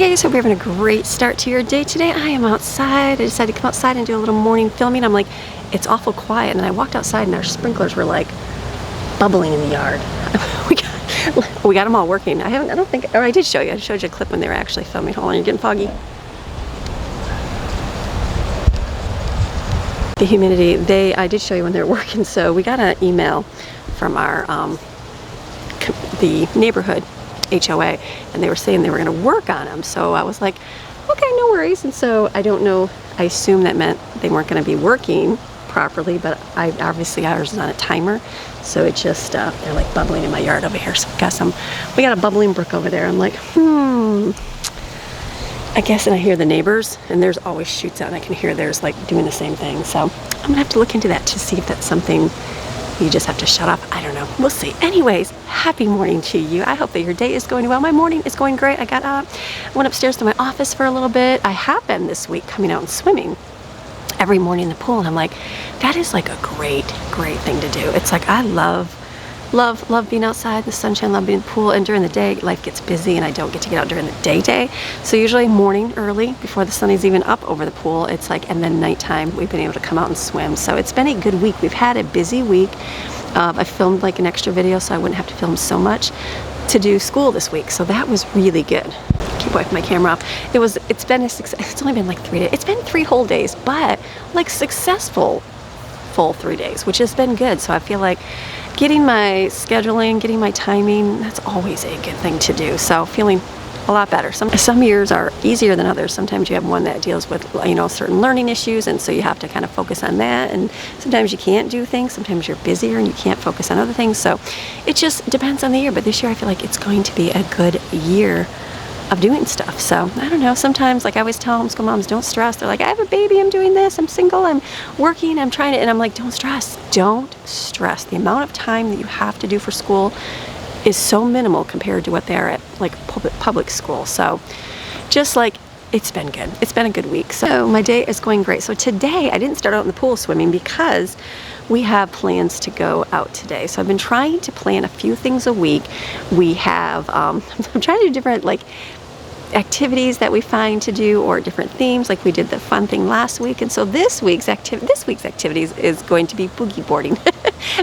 guys, hope you're having a great start to your day today. I am outside. I decided to come outside and do a little morning filming. I'm like, it's awful quiet, and then I walked outside and our sprinklers were like bubbling in the yard. we got them all working. I did show you. I showed you a clip when they were actually filming. Hold on, you're getting foggy. The humidity, I did show you when they were working. So we got an email from our the neighborhood HOA, and they were saying they were going to work on them. So I was like, okay, no worries. And so I don't know, I assume that meant they weren't going to be working properly, but obviously ours is on a timer, so it just they're like bubbling in my yard over here. So we got a bubbling brook over there. I'm like, I guess, and I hear the neighbors, and there's always shoots out, and I can hear theirs like doing the same thing. So I'm gonna have to look into that to see if that's something you just have to shut off. I don't know. We'll see. Anyways, happy morning to you. I hope that your day is going well. My morning is going great. I got up, went upstairs to my office for a little bit. I have been this week coming out and swimming every morning in the pool, and I'm like, that is like a great thing to do. It's like I love being outside in the sunshine, love being in the pool, and during the day life gets busy and I don't get to get out during the day. So usually morning early before the sun is even up over the pool, it's like, and then nighttime we've been able to come out and swim. So it's been a good week. We've had a busy week. I filmed like an extra video so I wouldn't have to film so much to do school this week, so that was really good. Keep wiping my camera off. It's been a success. It's only been like 3 days. It's been 3 whole days, but like successful full 3 days, which has been good. So I feel like getting my scheduling, getting my timing, that's always a good thing to do. So feeling a lot better. Some years are easier than others. Sometimes you have one that deals with, certain learning issues, and so you have to kind of focus on that. And sometimes you can't do things. Sometimes you're busier and you can't focus on other things. So it just depends on the year. But this year I feel like it's going to be a good year of doing stuff. So I don't know, sometimes, like I always tell homeschool moms, don't stress. They're like, I have a baby, I'm doing this, I'm single, I'm working, I'm trying to, and I'm like, don't stress. The amount of time that you have to do for school is so minimal compared to what they are at like public school. So just like, it's been good. It's been a good week. So my day is going great. So today I didn't start out in the pool swimming because we have plans to go out today. So I've been trying to plan a few things a week. We have, I'm trying to do different like activities that we find to do, or different themes. Like we did the fun thing last week, and so this week's activities is going to be boogie boarding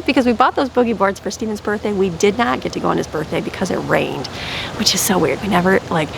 because we bought those boogie boards for Steven's birthday. We did not get to go on his birthday because it rained, which is so weird. We never, like,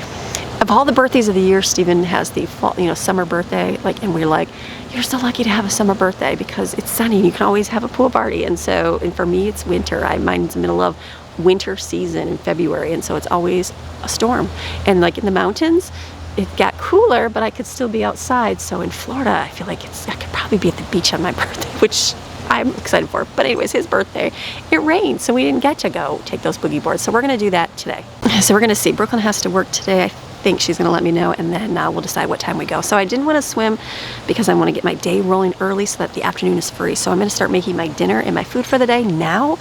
of all the birthdays of the year, Steven has the fall, summer birthday, like, and we're like, you're so lucky to have a summer birthday because it's sunny and you can always have a pool party. And for me it's winter. Mine's the middle of winter season in February, and so it's always a storm. And like in the mountains it got cooler, but I could still be outside. So in Florida I feel like I could probably be at the beach on my birthday, which I'm excited for. But anyways, his birthday, it rained, so we didn't get to go take those boogie boards. So we're gonna do that today. So we're gonna see. Brooklyn has to work today. I think she's gonna let me know, and then we'll decide what time we go. So I didn't want to swim because I want to get my day rolling early so that the afternoon is free. So I'm gonna start making my dinner and my food for the day now,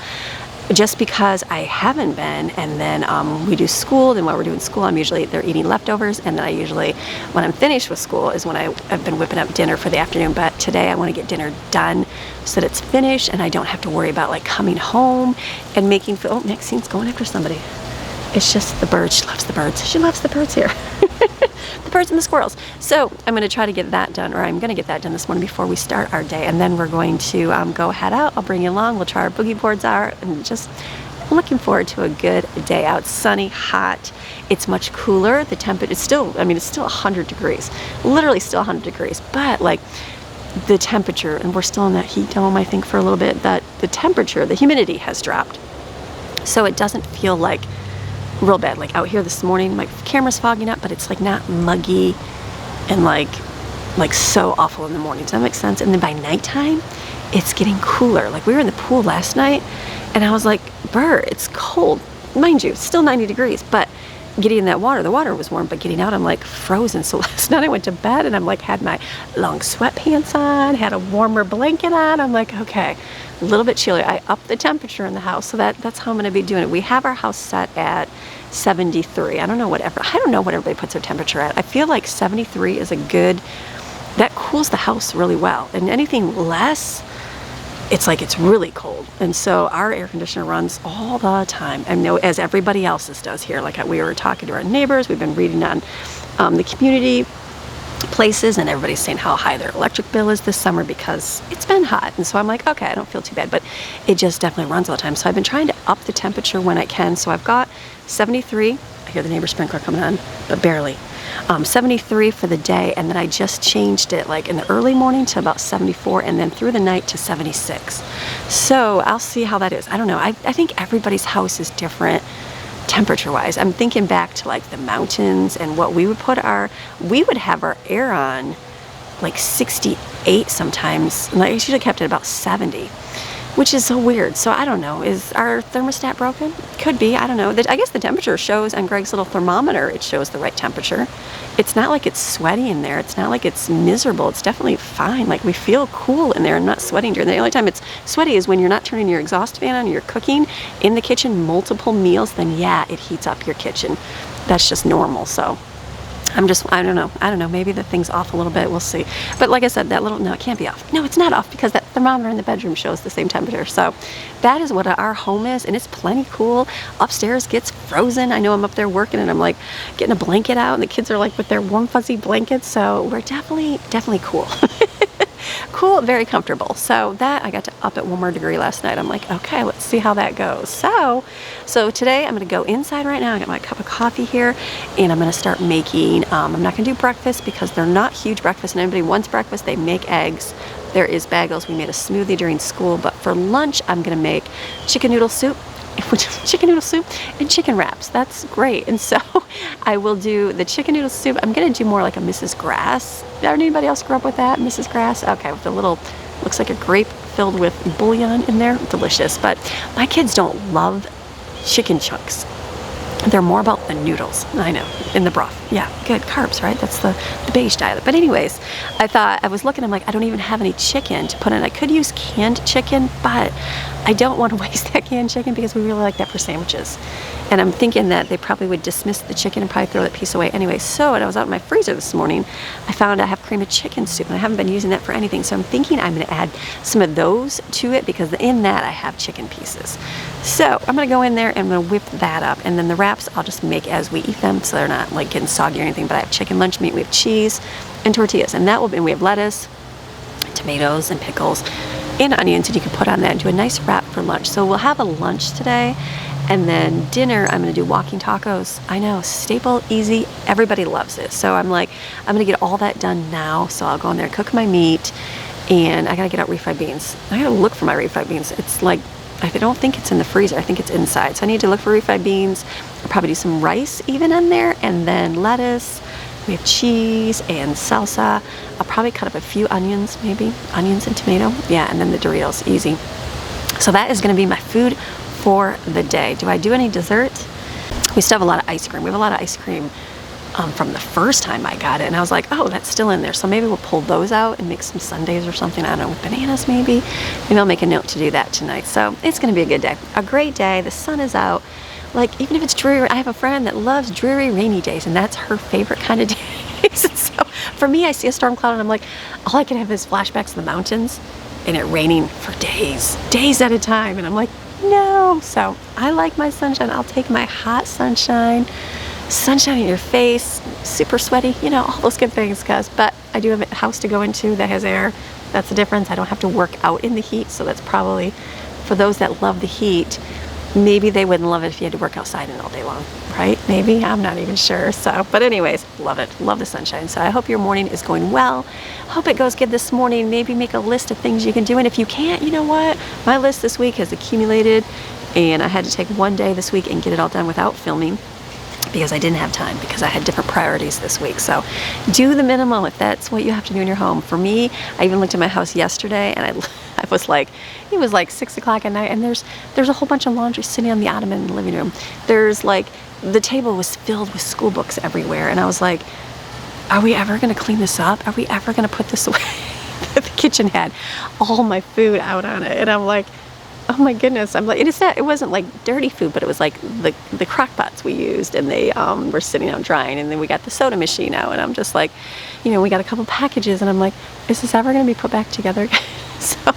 just because I haven't been. And then we do school. Then while we're doing school, they're eating leftovers, and then I usually, when I'm finished with school, is when I've been whipping up dinner for the afternoon. But today I want to get dinner done so that it's finished and I don't have to worry about like coming home and making food. Oh, Maxine's going after somebody. It's just the birds. She loves the birds. She loves the birds here. The birds and the squirrels. So I'm going to try to get that done, or I'm going to get that done this morning before we start our day. And then we're going to go head out. I'll bring you along. We'll try our boogie boards out, and just looking forward to a good day out. Sunny, hot. It's much cooler. The temperature is still, it's still 100 degrees. Literally still 100 degrees. But like the temperature, and we're still in that heat dome, I think, for a little bit, that the temperature, the humidity has dropped. So it doesn't feel like real bad. Like out here this morning, my camera's fogging up, but it's like not muggy and like so awful in the morning. Does that make sense? And then by nighttime, it's getting cooler. Like we were in the pool last night, and I was like, "Brr, it's cold." Mind you, it's still 90 degrees, but getting in that water, the water was warm, but getting out, I'm like frozen. So last night I went to bed and I'm like, had my long sweatpants on, had a warmer blanket on. I'm like, okay, a little bit chillier. I upped the temperature in the house, so that's how I'm gonna be doing it. We have our house set at 73. I don't know what everybody puts their temperature at. I feel like 73 is that cools the house really well. And anything less, it's like it's really cold. And so our air conditioner runs all the time. I know, as everybody else's does here. Like we were talking to our neighbors, we've been reading on the community places, and everybody's saying how high their electric bill is this summer because it's been hot. And so I'm like, okay, I don't feel too bad, but it just definitely runs all the time. So I've been trying to up the temperature when I can. So I've got 73. I hear the neighbor sprinkler coming on, but barely. 73 for the day, and then I just changed it like in the early morning to about 74, and then through the night to 76. So I'll see how that is. I don't know. I think everybody's house is different temperature wise. I'm thinking back to like the mountains and what we would have our air on like 68 sometimes, and I usually kept it about 70, which is so weird. So I don't know, is our thermostat broken? Could be, I don't know. I guess the temperature shows on Greg's little thermometer, it shows the right temperature. It's not like it's sweaty in there. It's not like it's miserable. It's definitely fine. Like we feel cool in there and not sweating during the only time it's sweaty is when you're not turning your exhaust fan on and you're cooking in the kitchen multiple meals, then yeah, it heats up your kitchen. That's just normal. So I don't know, maybe the thing's off a little bit, we'll see. But like I said, no, it can't be off. No, it's not off because that thermometer in the bedroom shows the same temperature. So that is what our home is, and it's plenty cool. Upstairs gets frozen. I know I'm up there working and I'm like getting a blanket out, and the kids are like with their warm fuzzy blankets. So we're definitely cool. Cool, very comfortable. So that, I got to up it 1 more degree last night. I'm like, okay, let's see how that goes. So today I'm going to go inside right now. I got my cup of coffee here, and I'm going to start making, I'm not going to do breakfast because they're not huge breakfast, and anybody wants breakfast, they make eggs. There is bagels. We made a smoothie during school, but for lunch, I'm going to make chicken noodle soup and chicken wraps. That's great. And so I will do the chicken noodle soup. I'm going to do more like a Mrs. Grass. Anybody else grew up with that? Mrs. Grass? Okay, with the little, looks like a grape filled with bouillon in there. Delicious. But my kids don't love chicken chunks. They're more about the noodles. I know, in the broth. Yeah, good. Carbs, right? That's the beige diet. But anyways, I was looking, I'm like, I don't even have any chicken to put in. I could use canned chicken, but I don't want to waste that canned chicken because we really like that for sandwiches. And I'm thinking that they probably would dismiss the chicken and probably throw that piece away anyway. So when I was out in my freezer this morning, I found I have cream of chicken soup, and I haven't been using that for anything. So I'm thinking I'm going to add some of those to it because in that I have chicken pieces. So I'm going to go in there and I'm going to whip that up. And then the wraps I'll just make as we eat them, so they're not like getting soggy or anything. But I have chicken lunch meat, we have cheese and tortillas, and we have lettuce, tomatoes and pickles and onions, and you can put on that and do a nice wrap for lunch. So we'll have a lunch today. And then dinner, I'm going to do walking tacos. I know, staple, easy, everybody loves it. So I'm like, I'm going to get all that done now. So I'll go in there and cook my meat, and I got to get out refried beans. I got to look for my refried beans. It's like, I don't think it's in the freezer. I think it's inside. So I need to look for refried beans. I'll probably do some rice even in there, and then lettuce. We have cheese and salsa. I'll probably cut up a few onions, maybe. Onions and tomato. Yeah, and then the Doritos, easy. So that is going to be my food for the day. Do I do any dessert? We still have a lot of ice cream. We have a lot of ice cream from the first time I got it, and I was like, oh, that's still in there. So maybe we'll pull those out and make some sundaes or something. I don't know, with bananas maybe. Maybe I'll make a note to do that tonight. So it's going to be a good day. A great day. The sun is out. Like, even if it's dreary, I have a friend that loves dreary, rainy days, and that's her favorite kind of days. And so for me, I see a storm cloud, and I'm like, all I can have is flashbacks of the mountains and it raining for days at a time. And I'm like, no. So I like my sunshine. I'll take my hot sunshine in your face, super sweaty, you know, all those good things, but I do have a house to go into that has air. That's the difference. I don't have to work out in the heat. So that's probably, for those that love the heat, maybe they wouldn't love it if you had to work outside in all day long, right? Maybe, I'm not even sure. So, but anyways, love it. Love the sunshine. So I hope your morning is going well. Hope it goes good this morning. Maybe make a list of things you can do. And if you can't, you know what? My list this week has accumulated, and I had to take one day this week and get it all done without filming because I didn't have time, because I had different priorities this week. So do the minimum if that's what you have to do in your home. For me, I even looked at my house yesterday, and I was like, it was like 6 o'clock at night, and there's a whole bunch of laundry sitting on the ottoman in the living room. There's like, the table was filled with school books everywhere, and I was like, are we ever going to clean this up? Are we ever going to put this away? The kitchen had all my food out on it, and I'm like, oh my goodness. I'm like, it wasn't like dirty food, but it was like the crock pots we used, and they were sitting out drying, and then we got the soda machine out, and I'm just like, you know, we got a couple packages, and I'm like, is this ever going to be put back together? So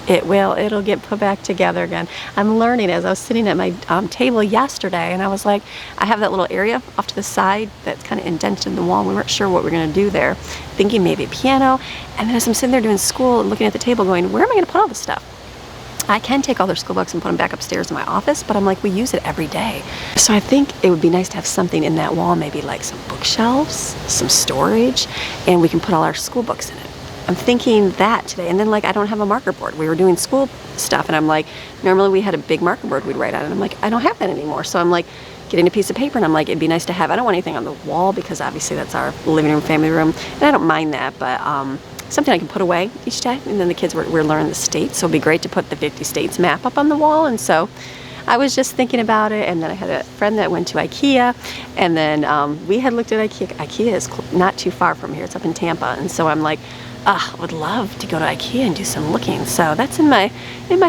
It will. It'll get put back together again. I'm learning as I was sitting at my table yesterday, and I was like, I have that little area off to the side that's kind of indented in the wall. And we weren't sure what we were going to do there, thinking maybe a piano. And then as I'm sitting there doing school and looking at the table going, where am I going to put all this stuff? I can take all their school books and put them back upstairs in my office, but I'm like, we use it every day. So I think it would be nice to have something in that wall, maybe like some bookshelves, some storage, and we can put all our school books in it. I'm thinking that today. And then like, I don't have a marker board. We were doing school stuff and I'm like, normally we had a big marker board we'd write on, and I'm like, I don't have that anymore. So I'm like getting a piece of paper and I'm like, it'd be nice to have, I don't want anything on the wall because obviously that's our living room, family room, and I don't mind that, but something I can put away each day. And then the kids we're learning the states, so it'd be great to put the 50 states map up on the wall. And so I was just thinking about it, and then I had a friend that went to IKEA, and then we had looked at IKEA. IKEA is not too far from here. It's up in Tampa, and so I'm like, I would love to go to IKEA and do some looking. So that's in my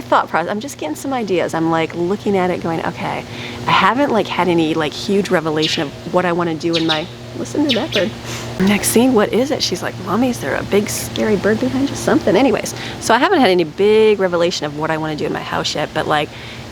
thought process. I'm just getting some ideas. I'm like looking at it going, okay, I haven't like had any like huge revelation of what I want to do in my, listen to that bird. Next scene, what is it? She's like, Mommy, is there a big scary bird behind you? Something. Anyways, so I haven't had any big revelation of what I want to do in my house yet, but like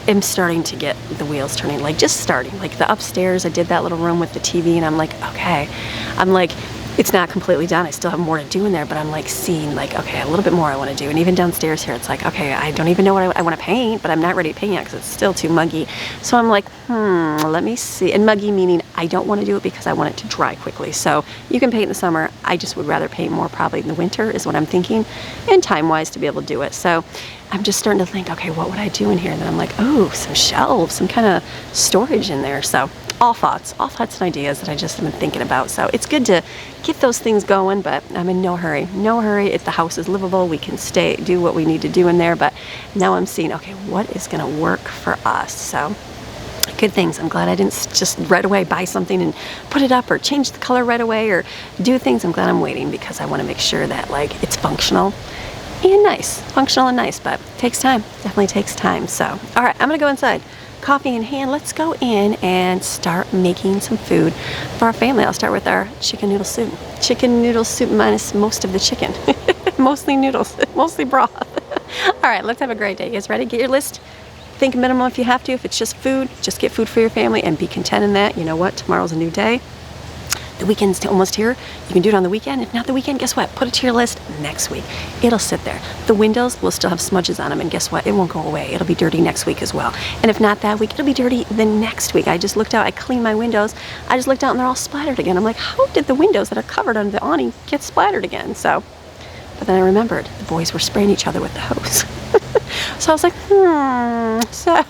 I'm starting to get the wheels turning, like just starting. Like the upstairs, I did that little room with the TV, and I'm like, okay. I'm like, it's not completely done. I still have more to do in there, but I'm like seeing like, okay, a little bit more I want to do. And even downstairs here, it's like, okay, I don't even know what I want to paint, but I'm not ready to paint yet because it's still too muggy. So I'm like, let me see. And muggy meaning I don't want to do it because I want it to dry quickly. So you can paint in the summer. I just would rather paint more probably in the winter is what I'm thinking, and time-wise to be able to do it. So I'm just starting to think, okay, what would I do in here? And then I'm like, oh, some shelves, some kind of storage in there. So all thoughts and ideas that I just have been thinking about. So it's good to get those things going, but I'm in no hurry. No hurry. If the house is livable, we can stay, do what we need to do in there. But now I'm seeing, okay, what is going to work for us? So good things. I'm glad I didn't just right away buy something and put it up or change the color right away or do things. I'm glad I'm waiting because I want to make sure that like it's functional and nice. Functional and nice, but it takes time. Definitely takes time. So, all right, I'm going to go inside. Coffee in hand. Let's go in and start making some food for our family. I'll start with our chicken noodle soup. Chicken noodle soup minus most of the chicken. Mostly noodles, mostly broth. All right, let's have a great day. You guys ready? Get your list. Think minimum if you have to. If it's just food, just get food for your family and be content in that. You know what? Tomorrow's a new day. The weekend's almost here. You can do it on the weekend. If not the weekend, guess what? Put it to your list next week. It'll sit there. The windows will still have smudges on them, and guess what? It won't go away. It'll be dirty next week as well. And if not that week, it'll be dirty the next week. I just looked out. I cleaned my windows. I just looked out and they're all splattered again. I'm like, how did the windows that are covered under the awning get splattered again? So, but then I remembered the boys were spraying each other with the hose. So I was like, so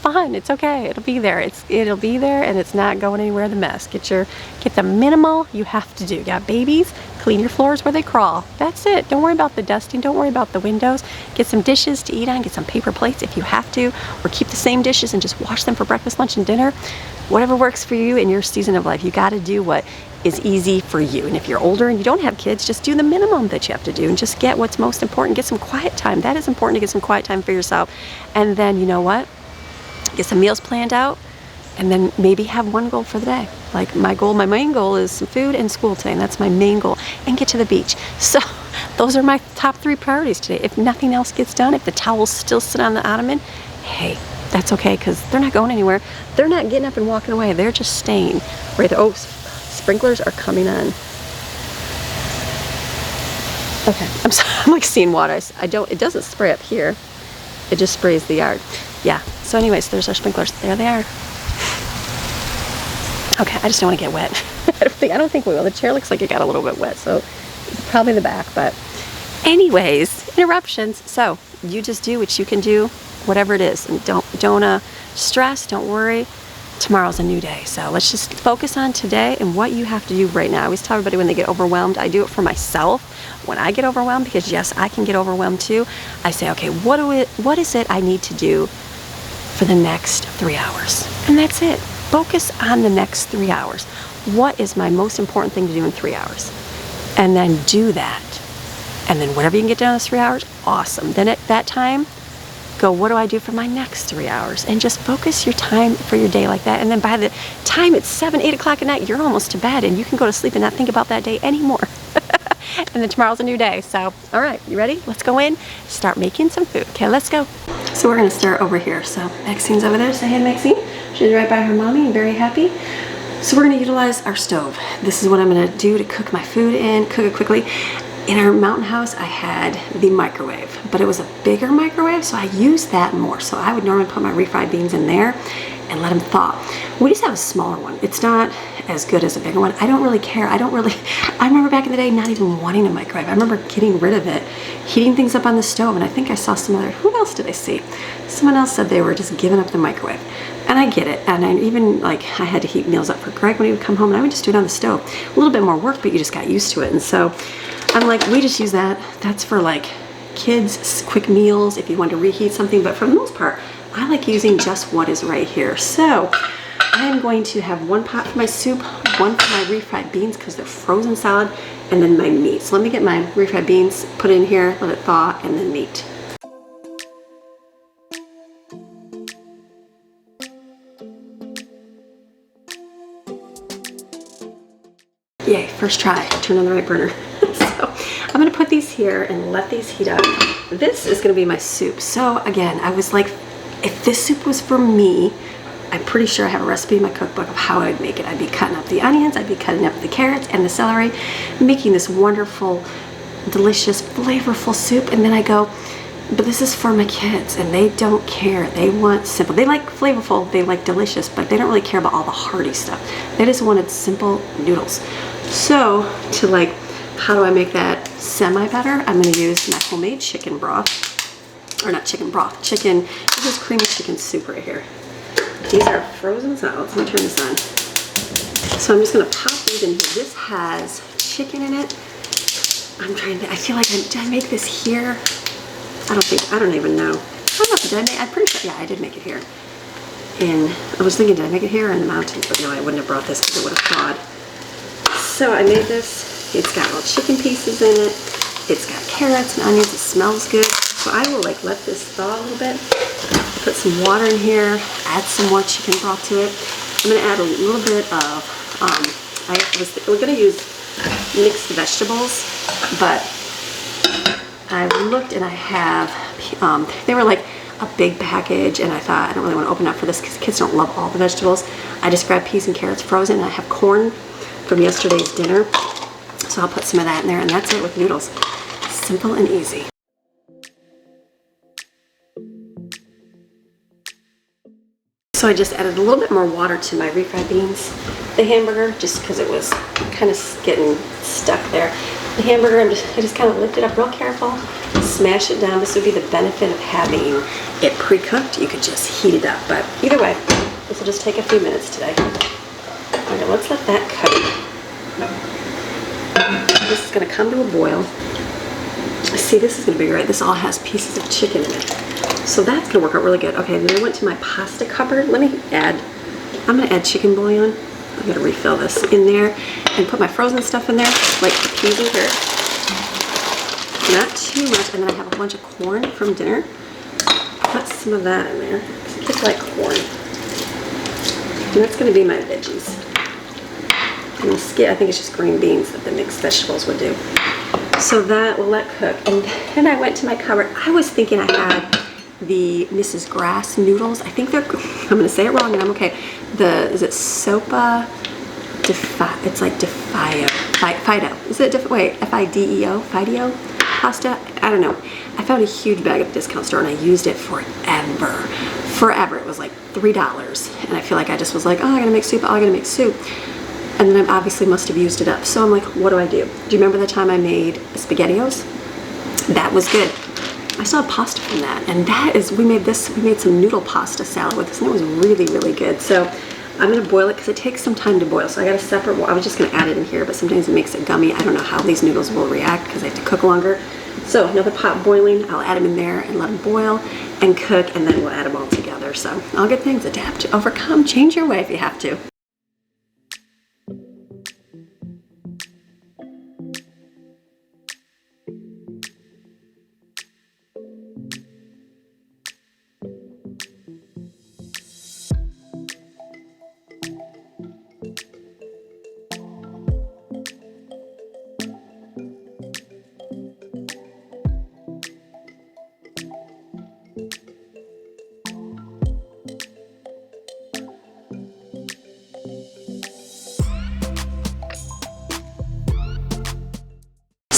fine, it's okay, it'll be there, it'll be there, and it's not going anywhere. The mess, get the minimal you have to do. You got babies, clean your floors where they crawl. That's it. Don't worry about the dusting, don't worry about the windows. Get some dishes to eat on, get some paper plates if you have to, or keep the same dishes and just wash them for breakfast, lunch, and dinner. Whatever works for you in your season of life. You got to do what is easy for you. And if you're older and you don't have kids, just do the minimum that you have to do and just get what's most important. Get some quiet time. That is important, to get some quiet time for yourself. And then, you know what? Get some meals planned out, and then maybe have one goal for the day. Like my main goal is some food and school today, and that's my main goal, and get to the beach. So those are my top 3 priorities today. If nothing else gets done, if the towels still sit on the ottoman, hey, that's okay, because they're not going anywhere. They're not getting up and walking away. They're just staying right there. Oh, sprinklers are coming on. Okay, I'm like seeing water. It doesn't spray up here. It just sprays the yard. Yeah, so anyways, there's our sprinklers. There they are. Okay, I just don't want to get wet. I don't think we will. The chair looks like it got a little bit wet, so probably the back, but anyways, interruptions. So you just do what you can do, whatever it is, and don't stress, don't worry. Tomorrow's a new day, so let's just focus on today and what you have to do right now. I always tell everybody when they get overwhelmed, I do it for myself. When I get overwhelmed, because yes, I can get overwhelmed too, I say, okay, what is it I need to do for the next 3 hours? And that's it. Focus on the next 3 hours. What is my most important thing to do in 3 hours? And then do that. And then whatever you can get done in those 3 hours, awesome. Then at that time, go, what do I do for my next 3 hours? And just focus your time for your day like that. And then by the time it's 7, 8 o'clock at night, you're almost to bed and you can go to sleep and not think about that day anymore. and then tomorrow's a new day. So, all right, you ready? Let's go in, start making some food. Okay, let's go. So we're gonna start over here. So Maxine's over there. Say hey, Maxine. She's right by her mommy and very happy. So we're gonna utilize our stove. This is what I'm gonna do to cook my food in, cook it quickly. In our mountain house, I had the microwave, but it was a bigger microwave, so I used that more. So I would normally put my refried beans in there and let them thaw. We just have a smaller one. It's not as good as a bigger one. I don't really care. I remember back in the day not even wanting a microwave. I remember getting rid of it, heating things up on the stove, and I think I saw some other, who else did I see? Someone else said they were just giving up the microwave. And I get it. And I even, like, I had to heat meals up for Greg when he would come home, and I would just do it on the stove. A little bit more work, but you just got used to it. And so I'm like, we just use that. That's for like kids, quick meals, if you want to reheat something. But for the most part, I like using just what is right here. So I'm going to have one pot for my soup, one for my refried beans because they're frozen solid, and then my meat. So let me get my refried beans, put it in here, let it thaw, and then meat. Yay, first try, turn on the right burner. So I'm gonna put these here and let these heat up. This is gonna be my soup. So again, I was like, if this soup was for me, I'm pretty sure I have a recipe in my cookbook of how I'd make it. I'd be cutting up the onions, I'd be cutting up the carrots and the celery, making this wonderful, delicious, flavorful soup. And then I go, but this is for my kids and they don't care. They want simple. They like flavorful, they like delicious, but they don't really care about all the hearty stuff. They just wanted simple noodles. So to like, how do I make that semi-better? I'm gonna use my homemade chicken broth, or not chicken broth, chicken, this is creamy chicken soup right here. These are frozen solids. Let me turn this on. So I'm just gonna pop these in here. This has chicken in it. I feel like, did I make this here? I don't even know. I don't know, I'm pretty sure, yeah, I did make it here. And I was thinking, did I make it here or in the mountains? But no, I wouldn't have brought this because it would have thawed. So I made this. It's got little chicken pieces in it. It's got carrots and onions. It smells good. So I will like let this thaw a little bit. Put some water in here. Add some more chicken broth to it. I'm going to add a little bit of, we're going to use mixed vegetables, but I looked and I have, they were like a big package, and I thought I don't really want to open up for this because kids don't love all the vegetables. I just grabbed peas and carrots frozen, and I have corn from yesterday's dinner. So I'll put some of that in there, and that's it with noodles. Simple and easy. So I just added a little bit more water to my refried beans, the hamburger, just because it was kind of getting stuck there. The hamburger, I just kind of lift it up real careful, smash it down. This would be the benefit of having it pre-cooked. You could just heat it up, but either way, this will just take a few minutes today. Okay, let's let that cook. This is going to come to a boil. See, this is going to be great. This all has pieces of chicken in it. So that's going to work out really good. Okay, then I went to my pasta cupboard. I'm going to add chicken bouillon. I'm going to refill this in there and put my frozen stuff in there, like the peas and carrots. Not too much. And then I have a bunch of corn from dinner. Put some of that in there. Kids like corn. And that's going to be my veggies. And the skit, I think it's just green beans that the mixed vegetables would do. So that will let cook. And then I went to my cupboard. I was thinking I had the Mrs. Grass noodles. I think they're, I'm going to say it wrong and I'm okay. Is it Sopa? It's like Fido. Is it different? Wait, F-I-D-E-O? Fido? Pasta? I don't know. I found a huge bag at the discount store and I used it forever. Forever. It was like $3. And I feel like I just was like, oh, I'm going to make soup. Oh, I'm going to make soup. And then I obviously must have used it up. So I'm like, what do? Do you remember the time I made SpaghettiOs? That was good. I still have pasta from that. And that is, we made some noodle pasta salad with this, and it was really, really good. So I'm gonna boil it because it takes some time to boil. So I got a separate, I was just gonna add it in here, but sometimes it makes it gummy. I don't know how these noodles will react because they have to cook longer. So another pot boiling, I'll add them in there and let them boil and cook, and then we'll add them all together. So all good things, adapt, overcome, change your way if you have to.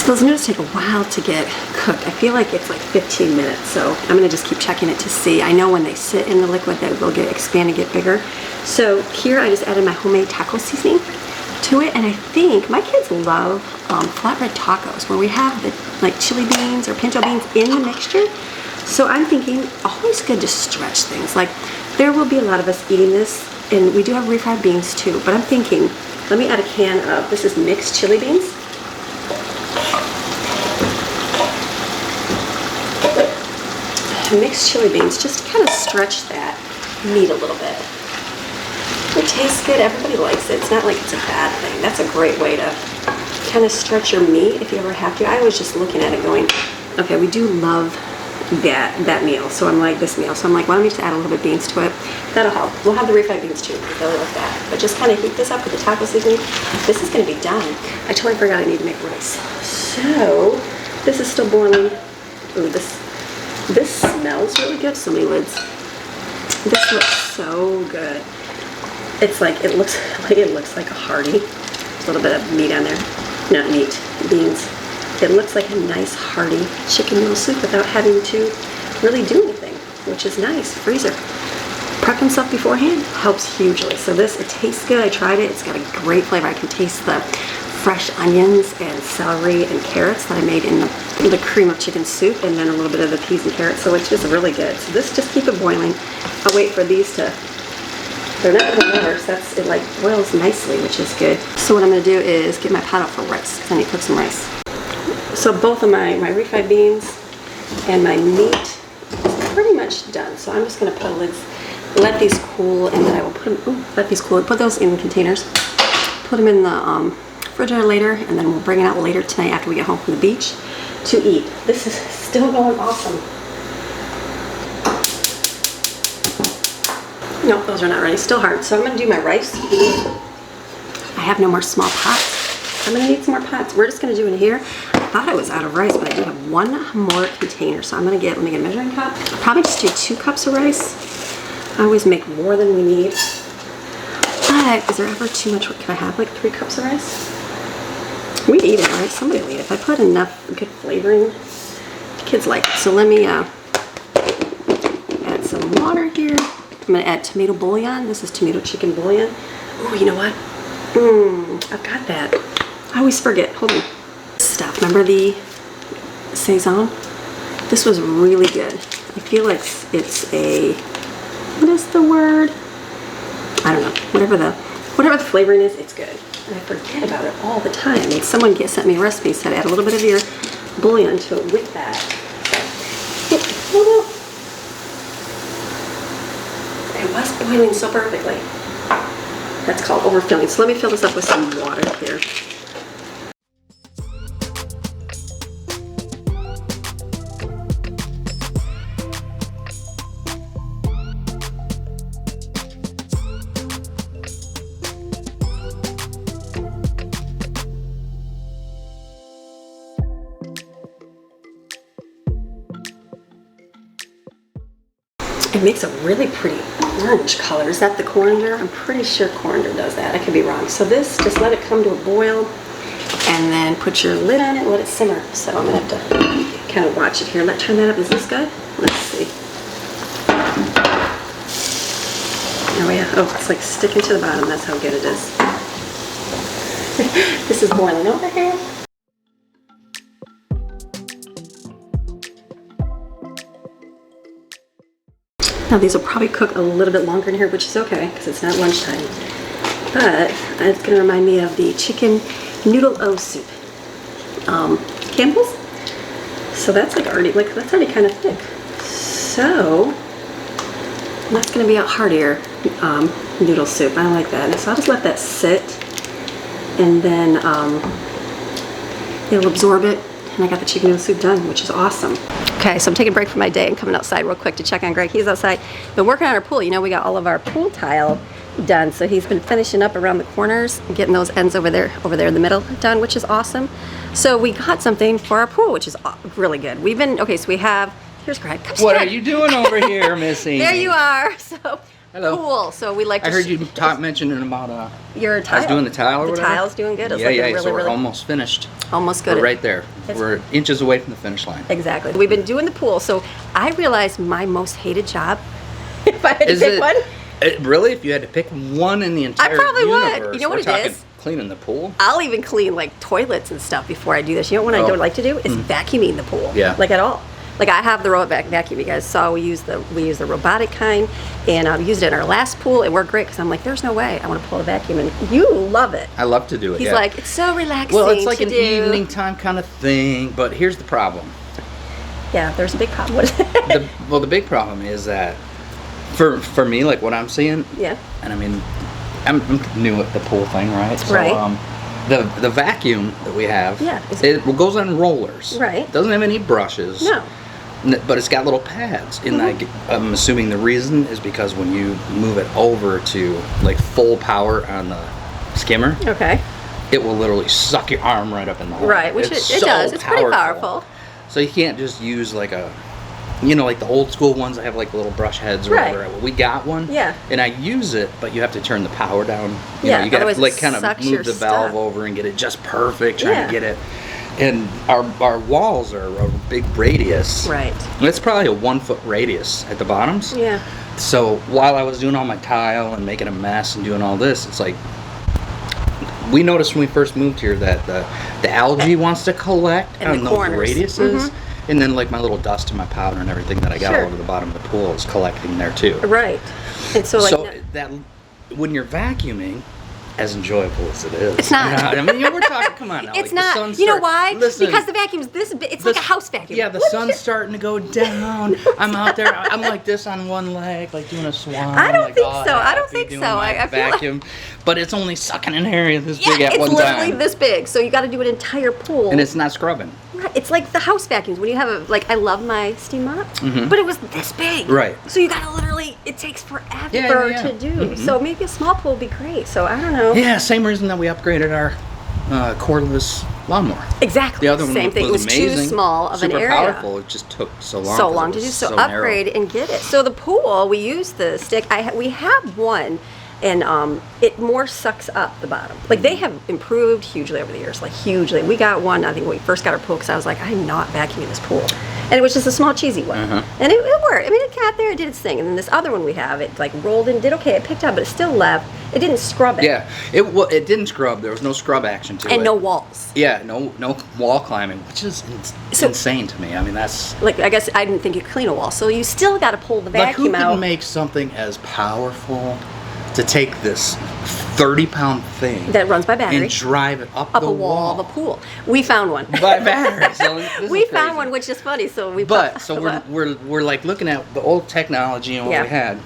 So those noodles take a while to get cooked. I feel like it's like 15 minutes, so I'm gonna just keep checking it to see. I know when they sit in the liquid they will expand and get bigger. So here I just added my homemade taco seasoning to it, and I think my kids love flatbread tacos where we have the like chili beans or pinto beans in the mixture. So I'm thinking always good to stretch things. Like there will be a lot of us eating this, and we do have refried beans too, but I'm thinking let me add a can of, this is mixed chili beans. Mixed chili beans, just to kind of stretch that meat a little bit. It tastes good, everybody likes it. It's not like it's a bad thing. That's a great way to kind of stretch your meat if you ever have to. I was just looking at it going, okay, we do love that meal, so I'm like this meal. So I'm like, why don't we just add a little bit of beans to it? That'll help. We'll have the refried beans too, really like that. But just kind of heat this up with the taco seasoning. This is going to be done. I totally forgot I need to make rice. So this is still boiling. Ooh, this smells really good. So many lids. This looks so good. It's like it looks like a hearty. A little bit of meat on there. Not meat, beans. It looks like a nice hearty chicken noodle soup without having to really do anything, which is nice. Freezer. Prepping stuff beforehand helps hugely. So this, it tastes good. I tried it. It's got a great flavor. I can taste the fresh onions and celery and carrots that I made in the cream of chicken soup, and then a little bit of the peas and carrots. So it's just really good. So this, just keep it boiling. I'll wait for these to, they're not going to water, so that's, it like boils nicely, which is good. So what I'm going to do is get my pot out for rice, because I need to cook some rice. So both of my refried beans and my meat is pretty much done. So I'm just going to put lids, let these cool, and then I will put them, let these cool, put those in containers, put them in the refrigerator later, and then we'll bring it out later tonight after we get home from the beach to eat. This is still going awesome. No, those are not ready, still hard. So I'm going to do my rice. I have no more small pots. I'm going to need some more pots. We're just going to do it in here. I thought I was out of rice, but I do have one more container. So I'm going to let me get a measuring cup. I'll probably just do 2 cups of rice. I always make more than we need. But is there ever too much? Can I have like 3 cups of rice? We eat it, right? Somebody will eat it. If I put enough good flavoring, the kids like it. So let me add some water here. I'm going to add tomato bouillon. This is tomato chicken bouillon. Oh, you know what? I've got that. I always forget. Hold on. Stuff. Remember the Saison? This was really good. I feel like it's a, what is the word? I don't know. Whatever the flavoring is, it's good. And I forget about it all the time. And someone sent me a recipe, said add a little bit of your bouillon to it with that. It was boiling so perfectly. That's called overfilling. So let me fill this up with some water here. It makes a really pretty orange color. Is that the coriander? I'm pretty sure coriander does that. I could be wrong. So this, just let it come to a boil and then put your lid on it and let it simmer. So I'm gonna have to kind of watch it here. Let's turn that up. Is this good? Let's see. Oh yeah, oh, it's like sticking to the bottom. That's how good it is. This is boiling over here. Now these will probably cook a little bit longer in here, which is okay because it's not lunchtime. But it's going to remind me of the chicken noodle O soup. Campbell's. So that's like already kind of thick. So that's going to be a heartier noodle soup. I like that. So I'll just let that sit, and then it'll absorb it. And I got the chicken noodle soup done, which is awesome. Okay, so I'm taking a break from my day and coming outside real quick to check on Greg. He's outside. Been working on our pool. You know, we got all of our pool tile done, so he's been finishing up around the corners and getting those ends over there in the middle done, which is awesome. So we got something for our pool, which is really good. So we have, here's Greg. What are you doing over here, Missy? There you are. So Hello. Pool. So we like to I heard you mentioning about your tile. I was doing the tile or the whatever. The tile's doing good. It's Yeah, like yeah. really, So we're really, almost finished. almost good. We're right there. It's, we're inches away from the finish line. Exactly. We've been doing the pool. So I realized my most hated job, if I had to pick one. Really? If you had to pick one in the entire I probably universe, would. You know what it is? Cleaning the pool. I'll even clean like toilets and stuff before I do this. You know what I don't like to do is vacuuming the pool. Yeah. Like at all. Like I have the robot vacuum. You guys saw we use the robotic kind, and we used it in our last pool. It worked great because I'm like, there's no way I want to pull a vacuum, and you love it. I love to do it. He's like, it's so relaxing. Well, it's like to an do. evening time kind of thing. But here's the problem. Yeah, there's a big problem. What is it? Well, the big problem is that for me, like what I'm seeing. Yeah. And I mean, I'm new at the pool thing, right? So, right. The vacuum that we have, it goes on rollers. Right. It doesn't have any brushes. No. But it's got little pads. And I'm assuming the reason is because when you move it over to like full power on the skimmer, okay, it will literally suck your arm right up in the hole. Right, which it does. It's pretty powerful. So you can't just use like a, you know, like the old school ones that have like little brush heads or whatever. Well, we got one. Yeah. And I use it, but you have to turn the power down. You know, you got to like kind of move the valve over and get it just perfect, trying to get it. And our walls are a big radius. Right. And it's probably a 1 foot radius at the bottoms. Yeah. So while I was doing all my tile and making a mess and doing all this, it's like, we noticed when we first moved here that the algae wants to collect on those radiuses. And then like my little dust and my powder and everything that I got all over the bottom of the pool is collecting there too. Right. And so like that when you're vacuuming, as enjoyable as it is, it's not. I mean, we're talking. Come on now. It's like, not. You know why? Listen, because the vacuum's this big. It's like a house vacuum. Yeah, the sun's starting to go down. I'm out there. I'm like this on one leg, like doing a swan. I don't like, think so. I don't think so. I vacuum, but it's only sucking an area this big at one time. It's literally this big. So you got to do an entire pool. And it's not scrubbing. Right. It's like the house vacuums when you have a I love my steam mop, but it was this big. Right. So you got to literally. It takes forever to do. So maybe a small pool would be great. So I don't know. Yeah, same reason that we upgraded our cordless lawnmower. Exactly. The other one same thing. was amazing, too small of an area. Super powerful. It just took so long. So long to do. So upgrade and get it. So the pool, we use the stick. We have one, and it more sucks up the bottom. Like they have improved hugely over the years. Like hugely. We got one. I think when we first got our pool, because I was like, I'm not vacuuming this pool. And it was just a small cheesy one. And it worked. I mean, it got there, it did its thing. And then this other one we have, it like rolled in, did okay, it picked up, but it still left. It didn't scrub it. Yeah, it didn't scrub. There was no scrub action to it. And no walls. Yeah, no wall climbing, which is insane to me. I mean, that's... Like, I guess I didn't think you could clean a wall. So you still got to pull the vacuum out. Like, who can make something as powerful to take this 30-pound thing that runs by battery and drive it up the a wall of a pool? We found one by battery. So we found one, which is funny. So we're like looking at the old technology and what we had,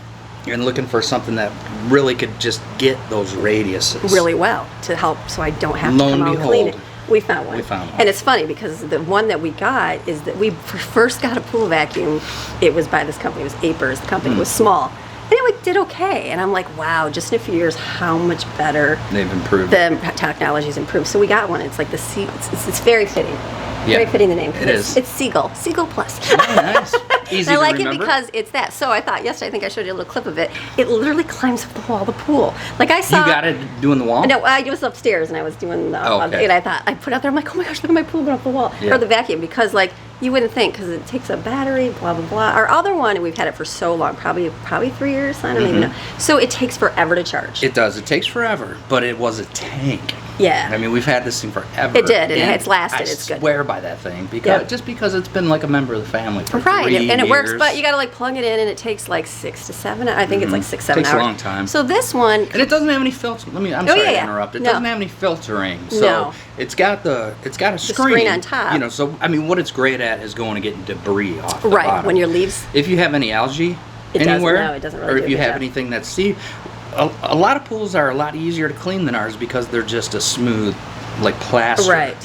and looking for something that really could just get those radiuses really well to help, so I don't have to come out and clean it. We found one. And it's funny because the one that we got is that we first got a pool vacuum. It was by this company. It was Apers. The company was small. And it did okay, and I'm like, wow, just in a few years, how much better they've improved. The technology's improved. So we got one. It's like the it's very fitting. Very fitting, the name. It is. It's Seagull Plus. Oh, nice. Easy I to like remember. it because it's that. So I thought yesterday, I think I showed you a little clip of it. It literally climbs up the wall of the pool. Like I saw. You got it doing the wall? No, I was upstairs and I was doing the. And I thought I put it out there. I'm like, oh my gosh, look at my pool going up the wall or the vacuum, because like you wouldn't think, because it takes a battery, blah blah blah. Our other one, we've had it for so long, probably 3 years. I don't even know. So it takes forever to charge. It does. It takes forever, but it was a tank. Yeah. I mean, we've had this thing forever. It did, and it's lasted. It's good. I swear by that thing, because just because it's been like a member of the family for 3 years. And it works, but you got to like plug it in, and it takes like 6 to 7. I think it's like 6, 7 hours. It takes a long time. So this one, and it doesn't have any filter. I'm sorry to interrupt. It doesn't have any filtering. So it's got a screen on top. You know, so I mean, what it's great at is going to get debris off the bottom. When your leaves. If you have any algae anywhere, it doesn't really or if you have anything that's a lot of pools are a lot easier to clean than ours because they're just a smooth, like plaster. Right.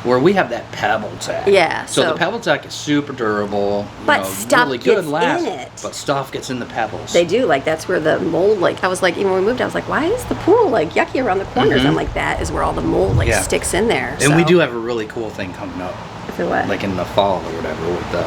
Where we have that pebble tech. Yeah. So the pebble tech is super durable. But stuff really good gets in it. But stuff gets in the pebbles. They do. Like that's where the mold. Like I was like, even when we moved, I was like, why is the pool like yucky around the corners? I'm like, that is where all the mold sticks in there. And we do have a really cool thing coming up. If it what? Like in the fall or whatever with the...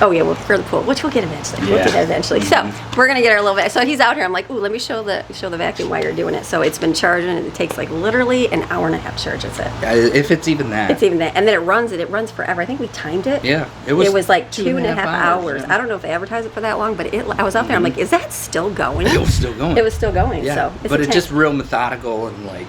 oh yeah, well, for the pool, which we'll get eventually. We'll get it eventually. So we're gonna get our little so he's out here. I'm like, ooh, let me show the vacuum while you're doing it. So it's been charging, and it takes like literally an hour and a half charge. That's it. If it's even that. It's even that, and then it runs forever. I think we timed it. Yeah, it was like 2.5 hours. Yeah. I don't know if they advertised it for that long, but I was out there. I'm like, is that still going? It was still going. It was still going. Yeah. So, but it's just real methodical and like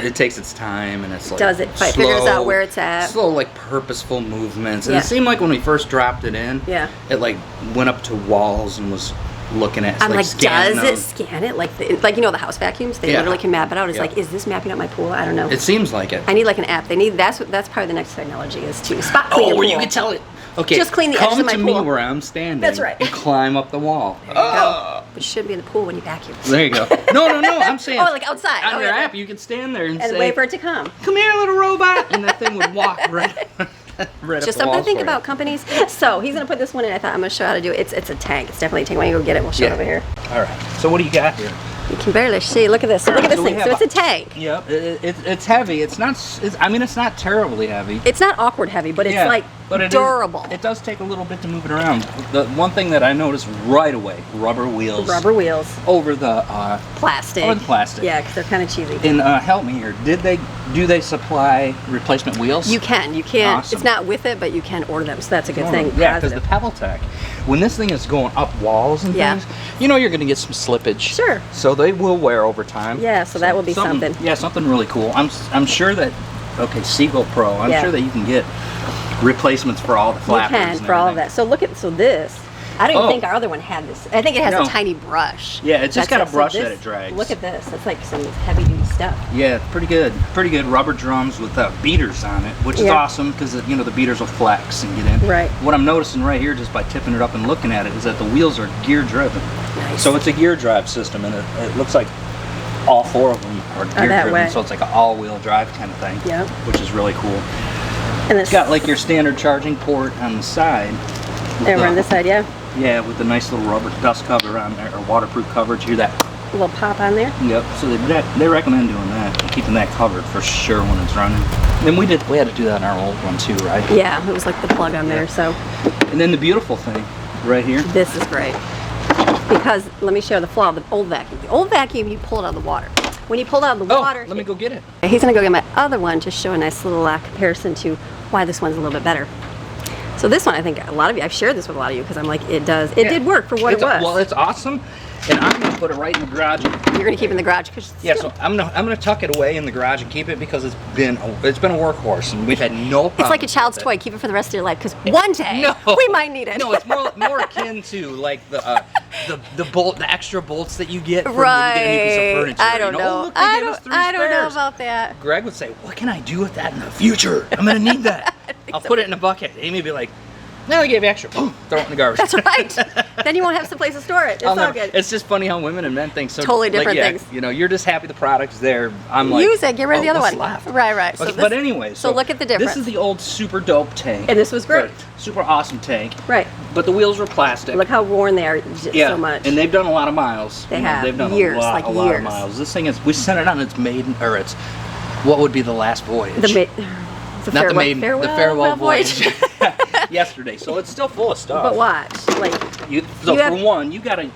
it takes its time and it's like slow, figures out where it's at. Slow, like purposeful movements. And it seemed like when we first dropped it in, it like went up to walls and was looking at. I'm like, does it scan it? Like you know the house vacuums, they literally can map it out. It's like, is this mapping out my pool? I don't know. It seems like it. I need like an app. That's probably the next technology is to spot clean your pool. You can tell it. Okay, just clean the edges of my pool. Come to me where I'm standing. That's right. And climb up the wall. There you go. But you shouldn't be in the pool when you vacuum. There you go. No. I'm saying. Oh, like outside. On your app, you can stand there and say, wait for it to come. Come here, little robot, and that thing would walk right. Just something to think about, companies. So he's gonna put this one in. I thought I'm gonna show you how to do it. It's a tank. It's definitely a tank. When you go get it, we'll show it over here. All right. So what do you got here? You can barely see. Look at this. So look at this thing. So it's a tank. Yep. It's heavy. It's not. I mean, it's not terribly heavy. It's not awkward heavy, but it's like durable. It does take a little bit to move it around. The one thing that I noticed right away: rubber wheels. Rubber wheels. Over the plastic. Over the plastic. Yeah, because they're kind of cheesy. And help me here. Do they supply replacement wheels? You can. You can't. Awesome. It's not with it, but you can order them. So that's a good thing. Yeah, because the Pebble Tech, when this thing is going up walls and things, you know you're going to get some slippage. Sure. So they will wear over time. Yeah, so that will be something. Yeah, something really cool. I'm sure that, Seagull Pro, I'm sure that you can get replacements for all the flappers. You can, for all of that. So this. I don't even think our other one had this. I think it has a tiny brush. Yeah, it's just got a brush that it drags. Look at this. It's like some heavy duty stuff. Yeah, pretty good. Pretty good rubber drums with beaters on it, which is awesome because the beaters will flex and get in. Right. What I'm noticing right here, just by tipping it up and looking at it, is that the wheels are gear driven. Nice. So it's a gear drive system, and it looks like all four of them are gear driven. So it's like an all-wheel drive kind of thing. Yeah. Which is really cool. And it's got like your standard charging port on the side. Over on this side, yeah. Yeah, with the nice little rubber dust cover on there, or waterproof coverage. Hear that? A little pop on there. Yep. So they recommend doing that, keeping that covered for sure when it's running. And we had to do that in our old one too, right? Yeah, it was like the plug on there. So. And then the beautiful thing, right here. This is great because let me show the flaw of the old vacuum. The old vacuum, you pull it out of the water. When you pull it out of the water, let me go get it. He's gonna go get my other one to show a nice little comparison to why this one's a little bit better. So this one, I think a lot of you, I've shared this with a lot of you because I'm like, it did work for what it was. Well, it's awesome, and I'm gonna put it right in the garage. You're gonna keep it in the garage, so I'm gonna tuck it away in the garage and keep it because it's been a workhorse, and we've had no problem. It's like a child's toy. Keep it for the rest of your life because one day we might need it. No, it's more akin to like the extra bolts that you get from right. when you get a new piece of furniture. I don't know. I don't know about that. Greg would say, "What can I do with that in the future? I'm gonna need that." I'll put it in a bucket. Amy would be like, "No, they gave you extra." Boom, throw it in the garbage. That's right. Then you won't have some place to store it. It's all good. It's just funny how women and men think so. Totally different things. You're just happy the product's there. I'm like, use it. Get rid of the other one. Left? Right. So but anyway, so look at the difference. This is the old super dope tank. And this was great. Super awesome tank. Right. But the wheels were plastic. Look how worn they are so much. And they've done a lot of miles. They have. They've done years, a lot of miles. This thing we sent it on its maiden, or its, what would be the last voyage? The farewell voyage. Yesterday, so it's still full of stuff. But watch, for one, you gotta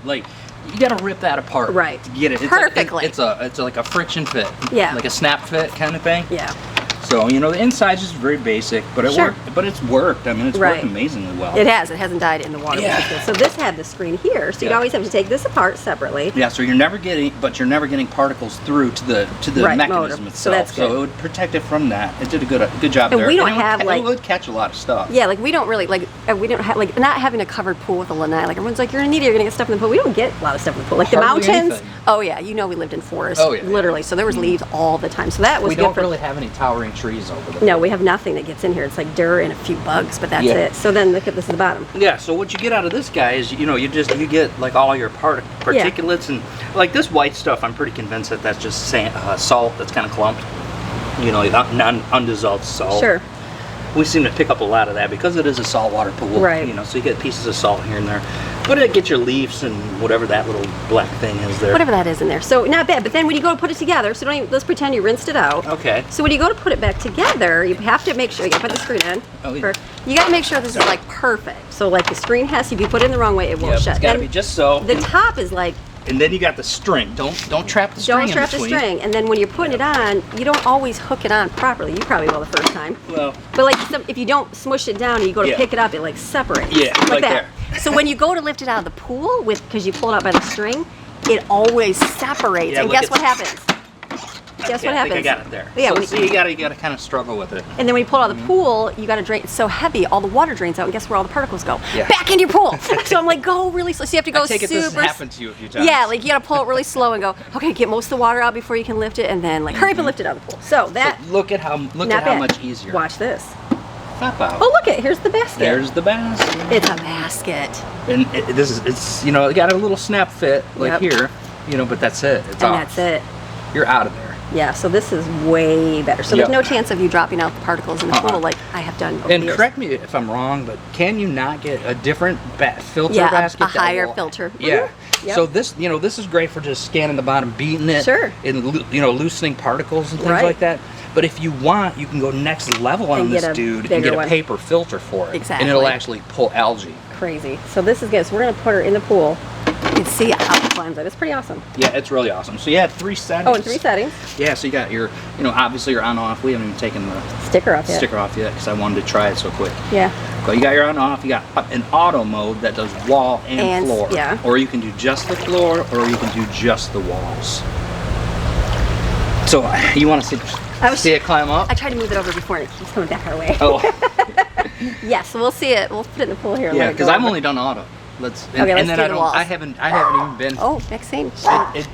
rip that apart, right? To get it Perfectly. It's like a friction fit, yeah, like a snap fit kind of thing, yeah. So the inside's just very basic, but it worked. But it's worked. I mean, it's worked amazingly well. It has. It hasn't died in the water. Yeah. So this had the screen here, so you'd always have to take this apart separately. Yeah. So you're never getting particles through to the mechanism itself. So that's good. So it would protect it from that. It did a good job there. We don't have it would catch a lot of stuff. Yeah, we don't really we don't have not having a covered pool with a lanai. Like everyone's like, you're gonna need it. You're gonna get stuff in the pool. We don't get a lot of stuff in the pool. Like hardly the mountains. Anything. Oh yeah, we lived in forest. Oh yeah. Literally. So there was leaves all the time. So that was. We don't really have any towering trees over there. No, we have nothing that gets in here. It's like dirt and a few bugs, but that's it. So then look at this at the bottom. Yeah. So what you get out of this guy is you get like all your particulates and like this white stuff. I'm pretty convinced that's just salt that's kind of clumped. Undissolved salt. Sure. we seem to pick up a lot of that because it is a saltwater pool. Right. You know, so you get pieces of salt here and there. But it gets your leaves and whatever that little black thing is there. Whatever that is in there. So not bad. But then when you go to put it together, so don't even, let's pretend you rinsed it out. Okay. So when you go to put it back together, you have to make sure you put the screen in. Oh, yeah. You got to make sure this is like perfect. So like the screen has, if you put it in the wrong way, it won't shut. It's got to be just so. The top is like. And then you got the string. Don't trap the string. Don't trap the string. And then when you're putting it on, you don't always hook it on properly. You probably will the first time. Well. But like if you don't smush it down and you go to pick it up, it like separates. Yeah, like that. There. So when you go to lift it out of the pool, because you pull it out by the string, it always separates. Yeah, and guess what happens? Guess what happens? I think I got it there. Yeah, so you gotta kind of struggle with it. And then when you pull it out of the pool, you gotta drain. It's so heavy, all the water drains out, and guess where all the particles go? Yeah. Back into your pool. So I'm like, go really slow. So you have to go I take super. This has happened to you a few times. Yeah, like you gotta pull it really slow and go. Okay, get most of the water out before you can lift it, and then like hurry up and lift it out of the pool. So that. So look at how much easier. Watch this. Pop out. Oh, look it. Here's the basket. There's the basket. It's a basket. And it's you know, it got a little snap fit like here, you know, but that's it. It's off. That's it. You're out of there. Yeah, so this is way better. So there's no chance of you dropping out the particles in the pool like I have done over the years. Correct me if I'm wrong, but can you not get a different filter basket? Yeah, a higher filter. Yeah. Yep. So this is great for just scanning the bottom, beating it, and loosening particles and things like that. But if you want, you can go next level on this dude and get a paper filter for it. Exactly. And it'll actually pull algae. Crazy. So this is good. So we're gonna put her in the pool. You can see how it climbs out. It's pretty awesome. Yeah, it's really awesome. So you had 3 settings. Oh, and 3 settings. Yeah, so you got your, obviously your on-off. We haven't even taken the sticker off yet because I wanted to try it so quick. Yeah. So you got your on-off. You got an auto mode that does wall and floor. Yeah. Or you can do just the floor, or you can do just the walls. So you want to see it climb up? I tried to move it over before and it keeps coming back our way. Oh. Yeah, so we'll see it. We'll put it in the pool here. Yeah, because I've only done auto. Let's do the walls. I haven't even been. Oh, next thing.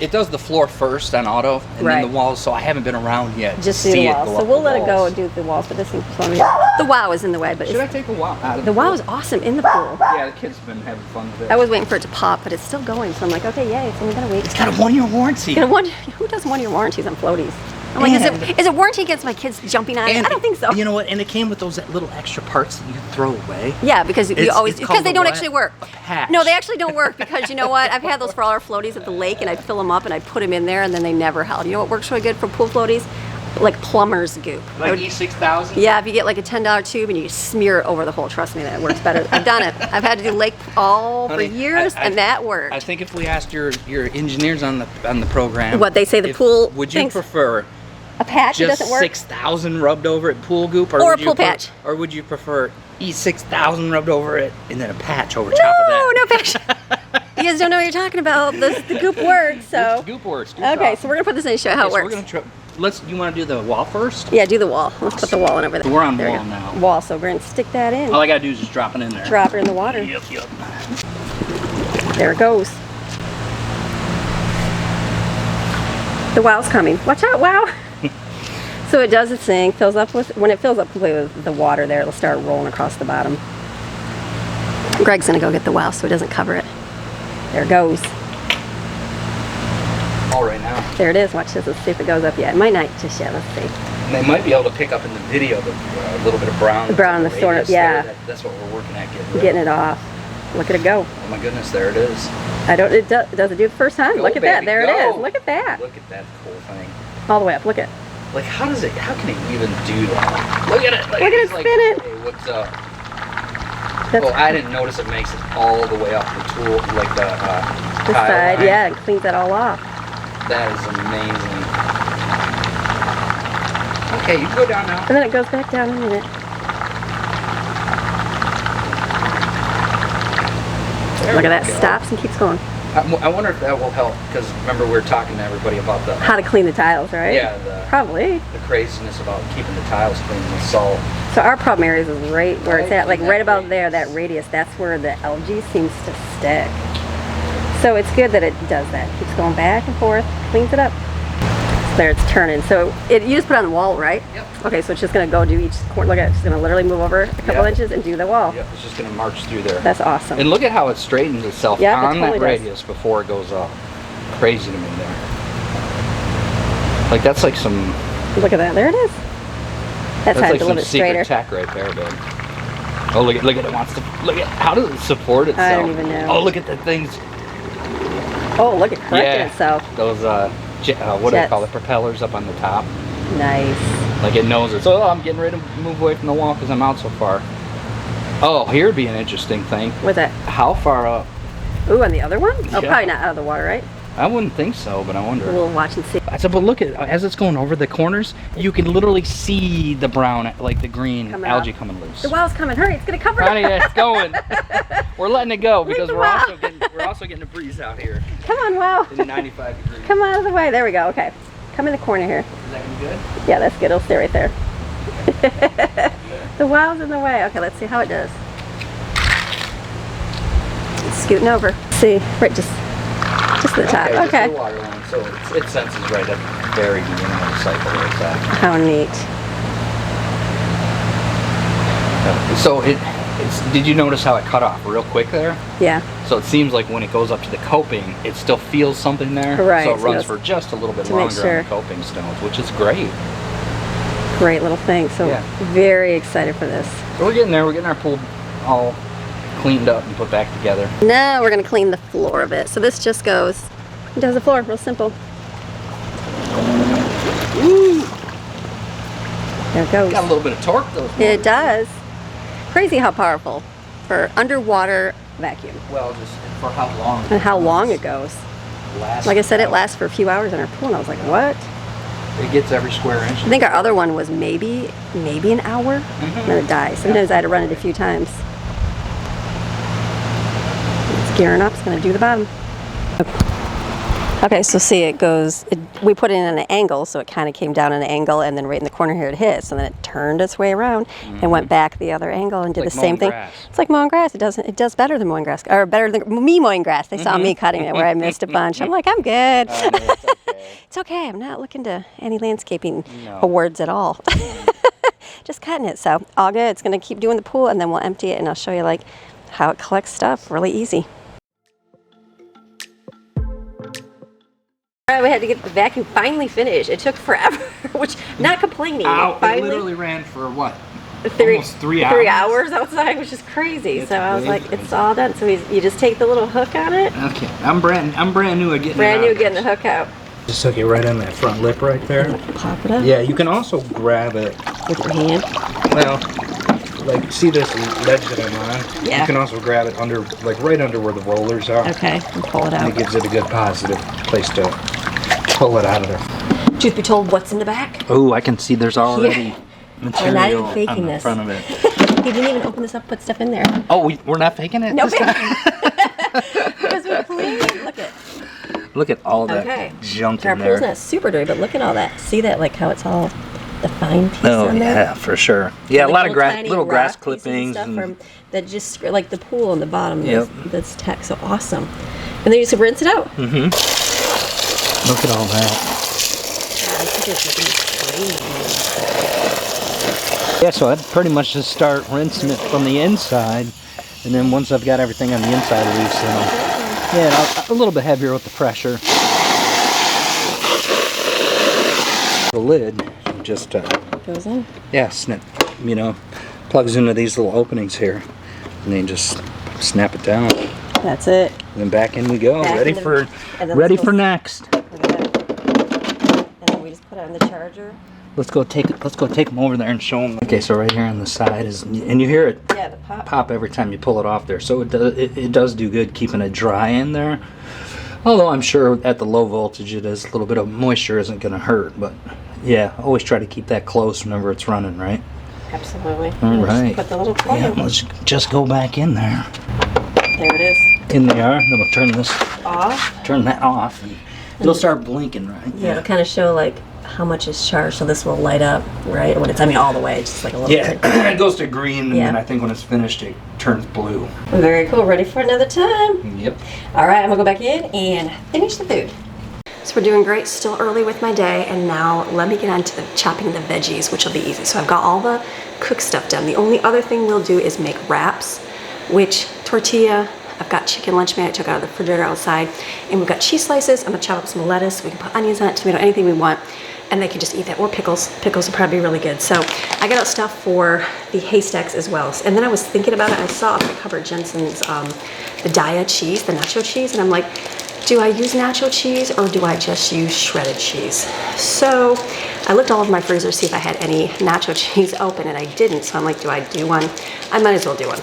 It does the floor first on auto, and then the walls. So I haven't been around yet. Just do the walls. So we'll let it go and do the walls. But this thing, the wow is in the way. But should I take the wow out of the wow is awesome in the pool. Yeah, the kids have been having fun with it. I was waiting for it to pop, but it's still going. So I'm like, okay, yay. So we gotta wait. It's got a 1-year warranty. Who does 1-year warranties on floaties? I'm like, is it warranty against my kids jumping on it? I don't think so. You know what? And it came with those little extra parts that you throw away. Yeah, because because they don't actually work. A patch. No, they actually don't work because you know what? I've had those for all our floaties at the lake, and I fill them up and I put them in there, and then they never held. You know what works really good for pool floaties? Like plumber's goop. Like E6000? Yeah, if you get like a $10 tube and you smear it over the hole, trust me, that works better. I've done it. I've had to do lake for years, and that worked. I think if we asked your engineers on the program, what they say the pool, would you prefer a patch just doesn't work? 6,000 rubbed over it pool goop, or a pool patch, or would you prefer E6000 rubbed over it and then a patch over top of that? No patch. You guys don't know what you're talking about. The goop works, so. The goop works. Okay, so we're gonna put this in and show how it works. We're gonna you want to do the wall first? Yeah, do the wall. Let's put the wall in over there. We're on wall now. Wall, so we're gonna stick that in. All I gotta do is just drop it in there. Drop it in the water. Yep. There it goes. The wow's coming. Watch out, wow. So it does its thing, when it fills up completely with the water there, it'll start rolling across the bottom. Greg's gonna go get the wow so it doesn't cover it. There it goes. All right now. There it is. Watch this. Let's see if it goes up yet. It might not just yet. Let's see. And they might be able to pick up in the video the little bit of brown. The brown, the sort of, yeah. That's what we're working at getting it off. Look at it go. Oh my goodness, there it is. Does it do it the first time? Look at that. There it is. Look at that. Look at that cool thing. All the way up. Look at. Like how can it even do that? Look at it. Look at it spin it. Hey, what's up? Well, I didn't notice it makes it all the way up the tool, like the side, yeah, and cleans that all off. That is amazing. Okay, you can go down now. And then it goes back down in a minute. Look at that, stops and keeps going. I wonder if that will help, because remember we were talking to everybody about how to clean the tiles, right? Yeah, probably. The craziness about keeping the tiles clean with salt. So our problem areas is right where it's at, like right about there, that radius, that's where the algae seems to stick. So it's good that it does that. Keeps going back and forth, cleans it up. So there it's turning. So you just put it on the wall, right? Yep. Okay, so it's just gonna go do each corner. Look at it, it's gonna literally move over a couple inches and do the wall. Yep, it's just gonna march through there. That's awesome. And look at how it straightens itself on that radius before it goes up. Crazy to me there. Like that's like some... Look at that, there it is. That's how I deliver it straighter. That's like some secret tech right there, babe. Oh, look at it. It wants to. Look at how does it support itself? I don't even know. Oh, look at the things. Oh, look at correcting itself. Those what do they call it? Propellers up on the top. Nice. Like it knows it. So I'm getting ready to move away from the wall because I'm out so far. Oh, here'd be an interesting thing. What's that? How far up? Ooh, on the other one? Oh, probably not out of the water, right? I wouldn't think so, but I wonder. We'll watch and see. So, but look at as it's going over the corners, you can literally see the brown, like the green algae coming loose. The wow's coming. Hurry! It's gonna cover it. Honey, it's going. We're letting it go because we're also getting a breeze out here. Come on, wow. In 95 degrees. Come out of the way. There we go. Okay. Come in the corner here. Is that gonna be good? Yeah, that's good. It'll stay right there. The wow's in the way. Okay, let's see how it does. It's scooting over. See, right, just the top. Okay. Just the water line, so it senses right at the very beginning of the cycle like that. How neat. So did you notice how it cut off real quick there? Yeah. So it seems like when it goes up to the coping, it still feels something there. Right. So it runs for just a little bit longer on the coping stones, which is great. Great little thing. So very excited for this. So we're getting there. We're getting our pool all cleaned up and put back together. Now we're going to clean the floor of it. So this just goes, it does the floor, real simple. Ooh. There it goes. Got a little bit of torque though. It does. Crazy how powerful for underwater vacuum. Well, just for how long. And how long it goes. Like I said, it lasts for a few hours in our pool, and I was like, what? It gets every square inch. I think our other one was maybe an hour, and then it dies. Sometimes I had to run it a few times. It's gearing up. It's going to do the bottom. Okay, so see, it goes, we put it in an angle, so it kind of came down at an angle, and then right in the corner here it hits, and then it turned its way around and went back the other angle and did the same thing. It's like mowing grass. It does better than mowing grass, or better than me mowing grass. They saw me cutting it where I missed a bunch. I'm like, I'm good. No, it's okay. It's okay. I'm not looking to any landscaping awards at all. Just cutting it, so all good. It's going to keep doing the pool, and then we'll empty it, and I'll show you like how it collects stuff. Really easy. We had to get the vacuum finally finished. It took forever, which, not complaining. Ow, it literally ran for what? Almost 3 hours? 3 hours outside, which is crazy. So I was like, it's all done. So you just take the little hook on it. Okay, I'm brand new at getting getting the hook out. Just hook it right on that front lip right there. Pop it up. Yeah, you can also grab it. With your hand? Well, like, see this ledge that I'm on? Yeah. You can also grab it under, like right under where the rollers are. Okay, and pull it out. And it gives it a good positive place to pull it out of there. Truth be told, what's in the back? Oh, I can see there's already material We're not even faking on the this. front of it. He didn't even open this up, put stuff in there. Oh, we're not faking it? Nope. Because we're clean. Look at. Look at all that junk in there. Our pool's not super dirty, but look at all that. See that, like how it's all the fine piece on there? Oh yeah, for sure. Yeah, like a lot of little grass clippings and stuff that just like the pool on the bottom. That's tech, so awesome. And then you just rinse it out. Mm-hmm. Look at all that. Yeah, so I'd pretty much just start rinsing it from the inside, and then once I've got everything on the inside loose, a little bit heavier with the pressure. The lid just goes in. Yeah, plugs into these little openings here, and then just snap it down. That's it. And then back in we go, ready for next. Look at that. And then we just put it on the charger. Let's go take them over there and show them. Okay, so right here on the side is, and you hear it the pop every time you pull it off there. So it does do good keeping it dry in there. Although I'm sure at the low voltage it is a little bit of moisture isn't going to hurt, but yeah, always try to keep that close whenever it's running, right? Absolutely. All right. Just put the little plug in. Let's just go back in there. There it is. In they are. Then we'll turn this off. Turn that off, and it'll start blinking, right? Yeah, it'll kind of show like how much is charged, so this will light up, right? When it's, all the way, it's just like a little bit. Yeah, it goes to green, and then I think when it's finished, it turns blue. Very cool. Ready for another time? Yep. All right, I'm gonna go back in and finish the food. So we're doing great, still early with my day, and now let me get on to chopping the veggies, which will be easy. So I've got all the cooked stuff done. The only other thing we'll do is make wraps, which tortilla, I've got chicken lunch meat I took out of the refrigerator outside, and we've got cheese slices. I'm gonna chop up some lettuce. We can put onions on it, tomato, anything we want. and they can just eat that, or pickles. Pickles would probably be really good. So I got out stuff for the haystacks as well. And then I was thinking about it. I saw up the cupboard Jensen's the Daya cheese, the nacho cheese, and I'm like, do I use nacho cheese or do I just use shredded cheese? So I looked all over my freezer to see if I had any nacho cheese open, and I didn't. So I'm like, do I do one? I might as well do one.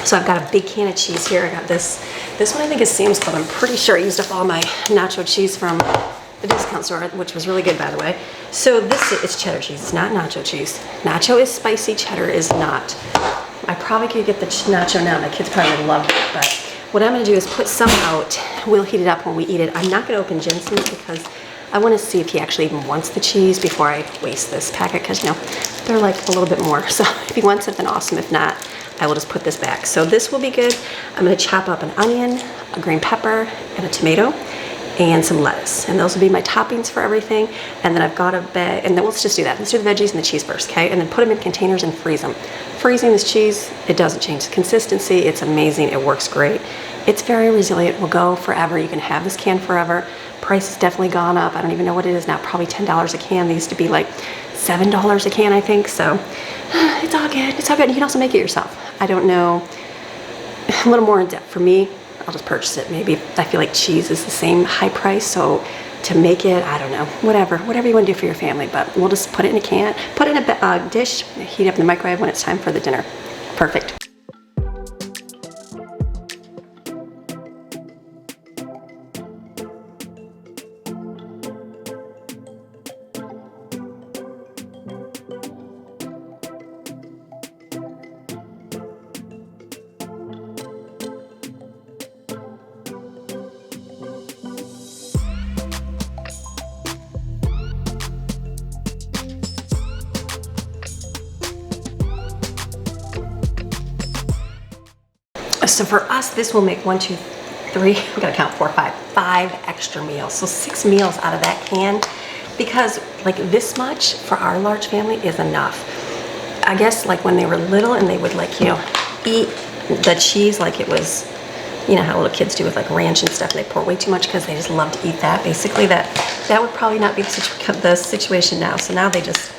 So I've got a big can of cheese here. I got this one I think is Sam's Club. I'm pretty sure I used up all my nacho cheese from the discount store, which was really good, by the way. So this is cheddar cheese. It's not nacho cheese. Nacho is spicy, cheddar is not. I probably could get the nacho now. My kids probably would love it, but what I'm gonna do is put some out. We'll heat it up when we eat it. I'm not gonna open Jensen's because I wanna see if he actually even wants the cheese before I waste this packet, because, you know, they're like a little bit more. So if he wants it, then awesome. If not, I will just put this back. So this will be good. I'm gonna chop up an onion, a green pepper, and a tomato, and some lettuce. And those will be my toppings for everything. And then I've got a bag, and then let's just do that. Let's do the veggies and the cheese first, okay? And then put them in containers and freeze them. Freezing this cheese, it doesn't change the consistency. It's amazing, it works great. It's very resilient, will go forever. You can have this can forever. Price has definitely gone up. I don't even know what it is now, probably $10 a can. They used to be like $7 a can, I think. So it's all good, it's all good. You can also make it yourself. I don't know, a little more in depth. For me, I'll just purchase it. Maybe I feel like cheese is the same high price, so to make it, I don't know, whatever you want to do for your family. But we'll just put it in a can, put it in a dish, heat up in the microwave when it's time for the dinner. Perfect. So for us, this will make 1, 2, 3, we gotta count 4, 5 extra meals. So 6 meals out of that can, because like this much for our large family is enough. I guess like when they were little and they would like, you know, eat the cheese like it was, you know how little kids do with like ranch and stuff, and they pour way too much because they just love to eat that. Basically that would probably not be the situation now. So now they just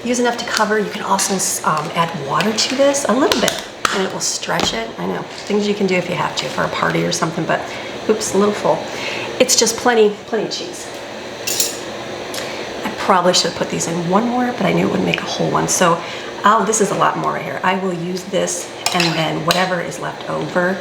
use enough to cover. You can also add water to this, a little bit, and it will stretch it. I know, things you can do if you have to for a party or something, but oops, a little full. It's just plenty of cheese. I probably should have put these in one more, but I knew it would make a whole one. So this is a lot more right here. I will use this, and then whatever is left over,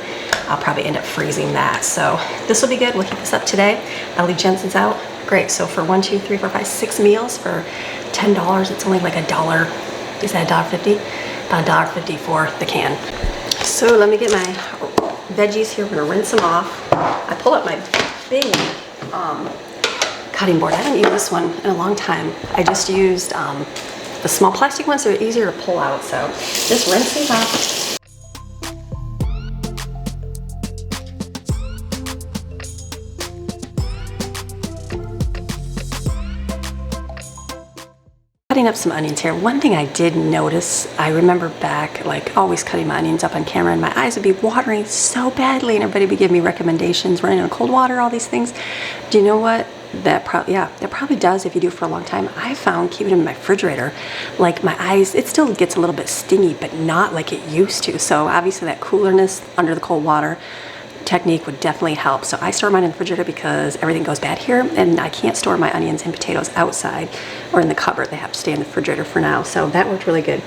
I'll probably end up freezing that. So this will be good. We'll heat this up today. I'll leave Jensen's out. Great. So for 1, 2, 3, 4, 5, 6 meals for $10, it's only like $1. Is that $1.50? About $1.50 for the can. So let me get my veggies here. We're gonna rinse them off. I pull up my big cutting board. I haven't used this one in a long time. I just used the small plastic ones, so they're easier to pull out. So just rinse these off. Cutting up some onions here. One thing I did notice, I remember back, like always cutting my onions up on camera, and my eyes would be watering so badly, and everybody would give me recommendations, running in cold water, all these things. Do you know what? That probably does if you do it for a long time. I found keeping them in my refrigerator, like my eyes, it still gets a little bit stingy, but not like it used to. So obviously that coolerness under the cold water technique would definitely help. So I store mine in the refrigerator because everything goes bad here, and I can't store my onions and potatoes outside or in the cupboard. They have to stay in the refrigerator for now. So that worked really good.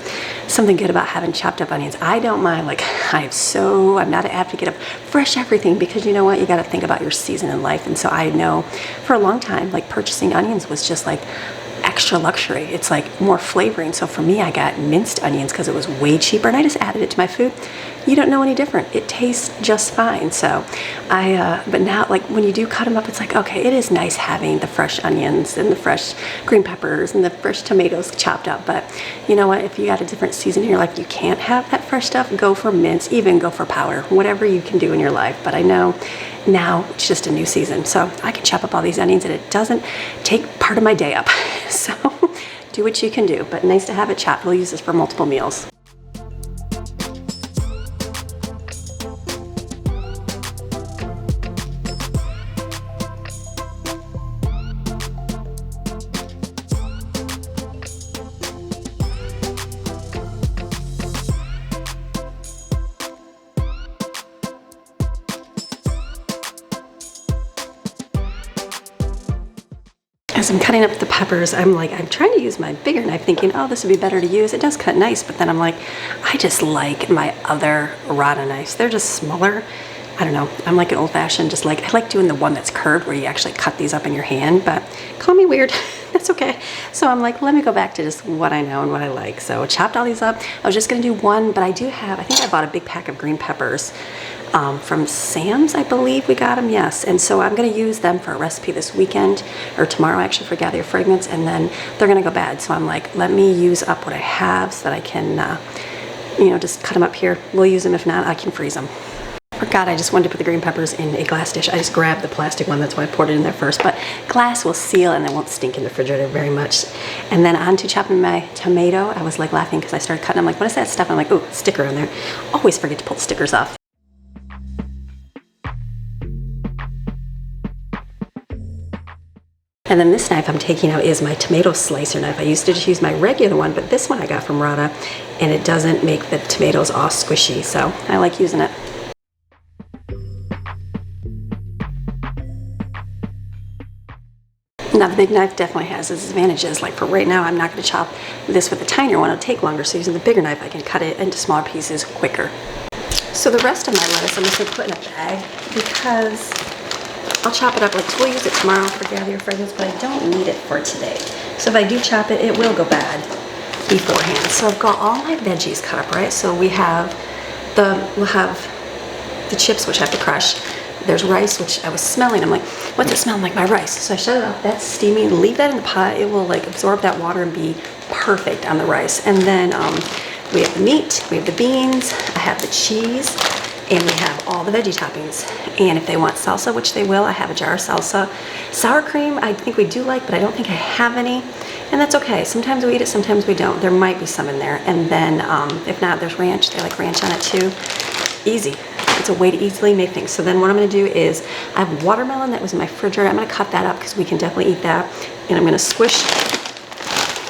Something good about having chopped up onions. I don't mind, like I'm not an advocate of fresh everything, because you know what, you got to think about your season in life. And so I know for a long time, like purchasing onions was just like extra luxury. It's like more flavoring. So for me, I got minced onions because it was way cheaper, and I just added it to my food. You don't know any different. It tastes just fine. So but now, like when you do cut them up, it's like, okay, it is nice having the fresh onions and the fresh green peppers and the fresh tomatoes chopped up. But you know what, if you got a different season in your life, you can't have that fresh stuff, go for mince, even go for powder, whatever you can do in your life. But I know now it's just a new season, so I can chop up all these onions and it doesn't take part of my day up. So do what you can do, but nice to have it chopped. We'll use this for multiple meals. As I'm cutting up the peppers, I'm trying to use my bigger knife thinking, oh, this would be better to use. It does cut nice, but then I'm like, I just like my other Rada knives. They're just smaller. I don't know. I'm like an old-fashioned, I like doing the one that's curved where you actually cut these up in your hand, but call me weird. That's okay. So I'm like, let me go back to just what I know and what I like. So chopped all these up. I was just going to do one, but I think I bought a big pack of green peppers from Sam's, I believe we got them, yes. And so I'm going to use them for a recipe this weekend, or tomorrow actually, for Gather Your Fragrance, and then they're going to go bad. So I'm like, let me use up what I have so that I can, just cut them up here. We'll use them. If not, I can freeze them. Forgot I just wanted to put the green peppers in a glass dish. I just grabbed the plastic one, that's why I poured it in there first. But glass will seal and it won't stink in the refrigerator very much. And then on to chopping my tomato. I was like laughing because I started cutting. I'm like, what is that stuff? I'm like, oh, sticker on there. Always forget to pull the stickers off. And then this knife I'm taking out is my tomato slicer knife. I used to just use my regular one, but this one I got from Rada, and it doesn't make the tomatoes all squishy, so I like using it. Now the big knife definitely has its advantages. Like for right now, I'm not going to chop this with the tinier one. It'll take longer, so using the bigger knife, I can cut it into smaller pieces quicker. So the rest of my lettuce I'm just going to put in a bag because I'll chop it up. We'll use it tomorrow for Gather Your Fragrance, but I don't need it for today. So if I do chop it, it will go bad beforehand. So I've got all my veggies cut up, right? So we'll have the chips, which I have to crush. There's rice, which I was smelling. I'm like, what's it smelling like? My rice. So I shut it off. That's steaming. Leave that in the pot. It will absorb that water and be perfect on the rice. And then we have the meat, we have the beans, I have the cheese, and we have all the veggie toppings. And if they want salsa, which they will, I have a jar of salsa. Sour cream, I think we do like, but I don't think I have any. And that's okay. Sometimes we eat it, sometimes we don't. There might be some in there. And then if not, there's ranch. They like ranch on it too. Easy. It's a way to easily make things. So then what I'm going to do is, I have watermelon that was in my refrigerator. I'm going to cut that up because we can definitely eat that. And I'm going to squish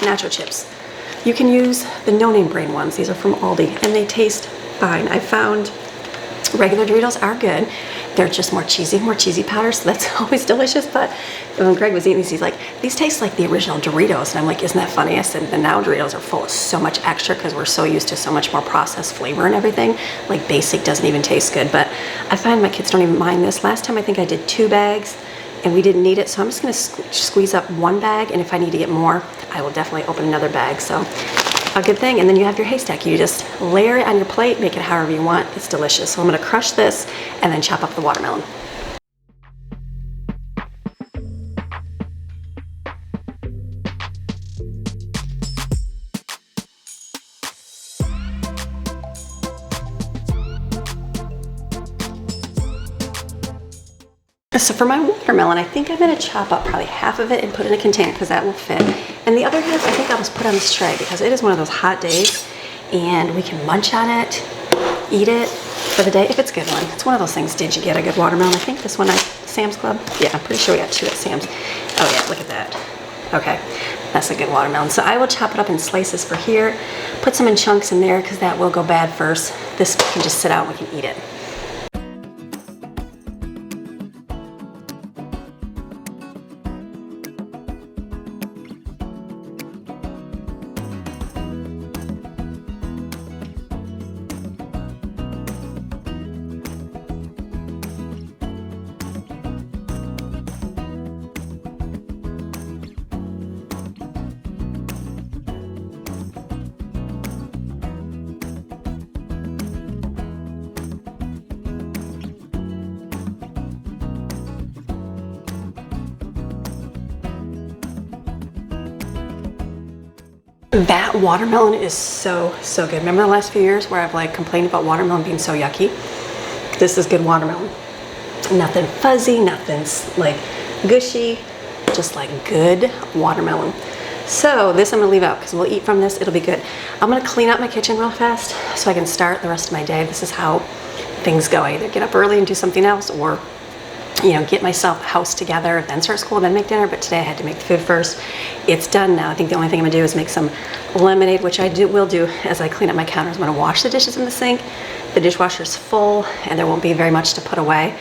nacho chips. You can use the no-name brand ones. These are from Aldi and they taste fine. I found regular Doritos are good. They're just more cheesy powder, so that's always delicious. But when Greg was eating these, he's like, these taste like the original Doritos. And I'm like, isn't that funny? I said, the now Doritos are full of so much extra because we're so used to so much more processed flavor and everything. Like basic doesn't even taste good. But I find my kids don't even mind this. Last time I think I did 2 bags and we didn't need it. So I'm just gonna squeeze up 1 bag. And if I need to get more, I will definitely open another bag. So a good thing. And then you have your haystack. You just layer it on your plate, make it however you want. It's delicious. So I'm gonna crush this and then chop up the watermelon. So for my watermelon, I think I'm going to chop up probably half of it and put it in a container because that will fit. And the other half, I think I'll just put on this tray because it is one of those hot days and we can munch on it, eat it for the day if it's a good one. It's one of those things, did you get a good watermelon? I think this one at Sam's Club. Yeah, I'm pretty sure we got 2 at Sam's. Oh yeah, look at that. Okay, that's a good watermelon. So I will chop it up in slices for here, put some in chunks in there because that will go bad first. This can just sit out and we can eat it. That watermelon is so good. Remember the last few years where I've complained about watermelon being so yucky? This is good watermelon. Nothing fuzzy, nothing's gushy, just good watermelon. So this I'm gonna leave out because we'll eat from this, it'll be good. I'm gonna clean up my kitchen real fast so I can start the rest of my day. This is how things go. I either get up early and do something else or get myself house together, then start school, then make dinner. But today I had to make the food first. It's done now. I think the only thing I'm gonna do is make some lemonade, which I will do as I clean up my counters. I'm gonna wash the dishes in the sink. The dishwasher's full and there won't be very much to put away.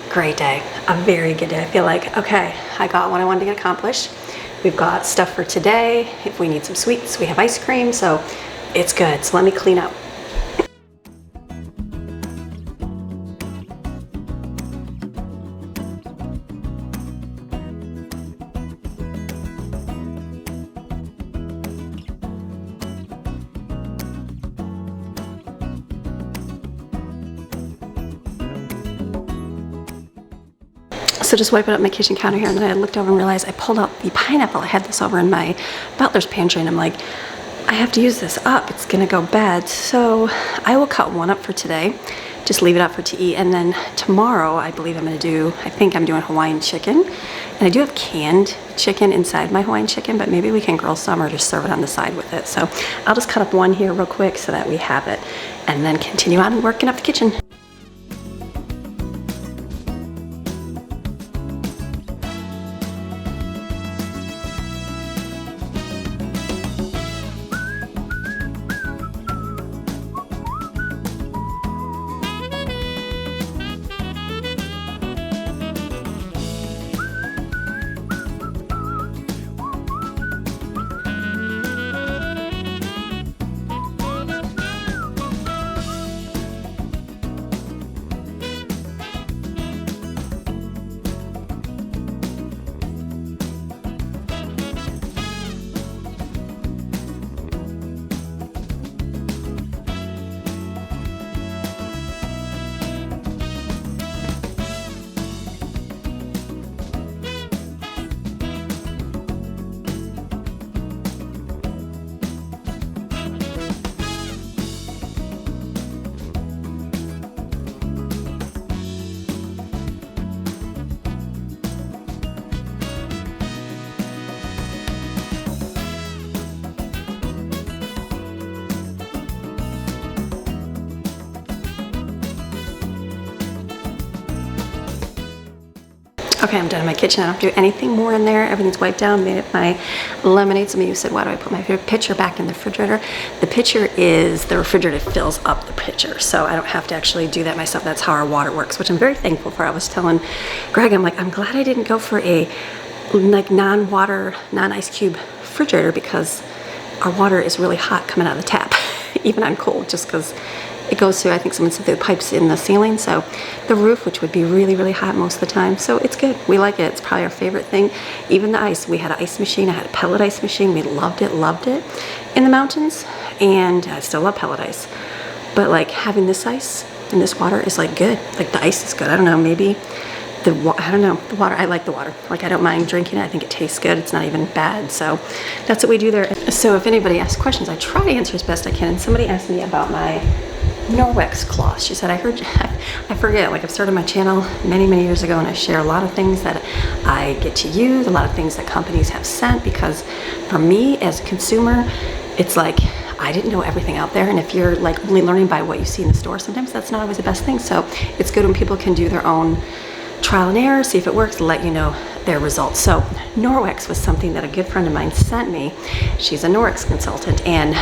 Great day, a very good day. I feel like, okay, I got what I wanted to get accomplished. We've got stuff for today. If we need some sweets, we have ice cream, so it's good. So let me clean up. So just wiping up my kitchen counter here, and then I looked over and realized I pulled out the pineapple. I had this over in my butler's pantry, and I'm like, I have to use this up. It's gonna go bad. So I will cut one up for today, just leave it out for to eat. And then tomorrow, I believe I think I'm doing Hawaiian chicken. And I do have canned chicken inside my Hawaiian chicken, but maybe we can grill some or just serve it on the side with it. So I'll just cut up one here real quick so that we have it, and then continue on working up the kitchen. Okay, I'm done in my kitchen. I don't do anything more in there. Everything's wiped down. Made up my lemonade. Some of you said, why do I put my pitcher back in the refrigerator? The pitcher is, the refrigerator fills up the pitcher, so I don't have to actually do that myself. That's how our water works, which I'm very thankful for. I was telling Greg, I'm like, I'm glad I didn't go for a like non-water, non-ice cube refrigerator, because our water is really hot coming out of the tap, even on cold, just because it goes through, I think someone said, the pipes in the ceiling, so the roof, which would be really, really hot most of the time. So it's good. We like it. It's probably our favorite thing. Even the ice. We had an ice machine. I had a pellet ice machine. We loved it in the mountains, and I still love pellet ice. But like having this ice and this water is like good. Like the ice is good. I don't know, maybe the water, I like the water. Like I don't mind drinking it. I think it tastes good. It's not even bad. So that's what we do there. So if anybody asks questions, I try to answer as best I can. And somebody asked me about my Norwex cloth. She said, I forget, like I've started my channel many, many years ago, and I share a lot of things that I get to use, a lot of things that companies have sent, because for me as a consumer, it's like, I didn't know everything out there. And if you're like only learning by what you see in the store, sometimes that's not always the best thing. So it's good when people can do their own trial and error, see if it works, let you know their results. So Norwex was something that a good friend of mine sent me. She's a Norwex consultant, and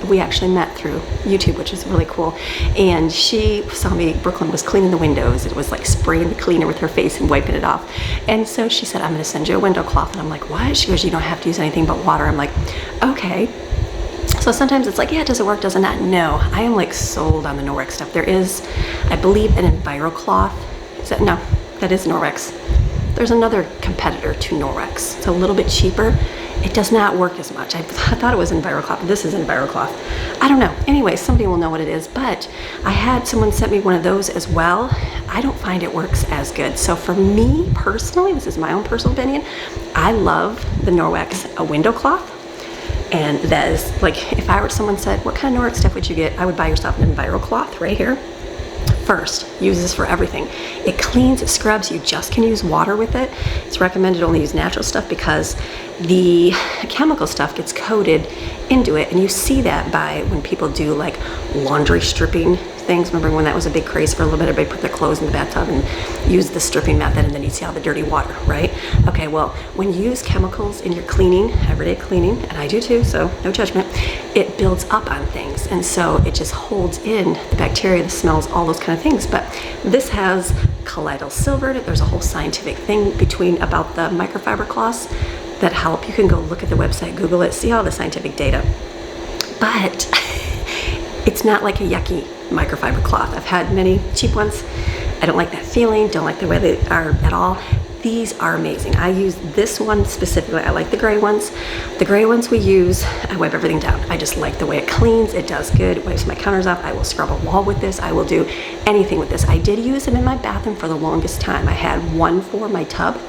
we actually met through YouTube, which is really cool. And she saw me, Brooklyn was cleaning the windows. It was like spraying the cleaner with her face and wiping it off. And so she said, I'm gonna send you a window cloth. And I'm like, what? She goes, you don't have to use anything but water. I'm like, okay. So sometimes it's like, yeah, does it work, does it not? No, I am like sold on the Norwex stuff. There is, I believe, an EnviroCloth. No, that is Norwex. There's another competitor to Norwex. It's a little bit cheaper. It does not work as much. I thought it was EnviroCloth, but this is EnviroCloth. I don't know. Anyway, somebody will know what it is, but I had someone sent me one of those as well. I don't find it works as good. So for me personally, this is my own personal opinion, I love the Norwex window cloth. And that is like, if someone said, what kind of Norwex stuff would you get? I would buy yourself an EnviroCloth right here. First, use this for everything. It cleans, it scrubs, you just can use water with it. It's recommended only use natural stuff because the chemical stuff gets coated into it, and you see that by when people do like laundry stripping things. Remember when that was a big craze for a little bit, everybody put their clothes in the bathtub and use the stripping method, and then you see all the dirty water, right? Okay, well, when you use chemicals in your cleaning, everyday cleaning, and I do too, so no judgment, it builds up on things, and so it just holds in the bacteria, the smells, all those kind of things. But this has colloidal silver in it. There's a whole scientific thing about the microfiber cloths. that help. You can go look at the website, Google it, see all the scientific data. But it's not like a yucky microfiber cloth. I've had many cheap ones. I don't like that feeling, don't like the way they are at all. These are amazing. I use this one specifically. I like the gray ones. The gray ones we use, I wipe everything down. I just like the way it cleans. It does good. It wipes my counters off. I will scrub a wall with this. I will do anything with this. I did use them in my bathroom for the longest time. I had one for my tub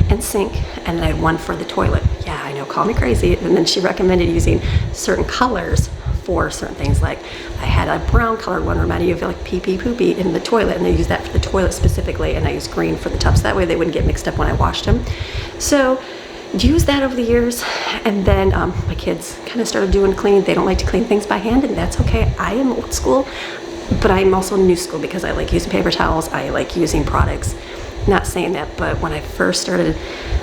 and sink, and then I had one for the toilet. Yeah, I know, call me crazy. And then she recommended using certain colors for certain things. Like I had a brown colored one, reminding you of like pee pee poopy in the toilet, and they use that for the toilet specifically, and I use green for the tub, so that way they wouldn't get mixed up when I washed them. So use that over the years, and then my kids kind of started doing cleaning. They don't like to clean things by hand, and that's okay. I am old school, but I'm also new school because I like using paper towels. I like using products. Not saying that, but when I first started,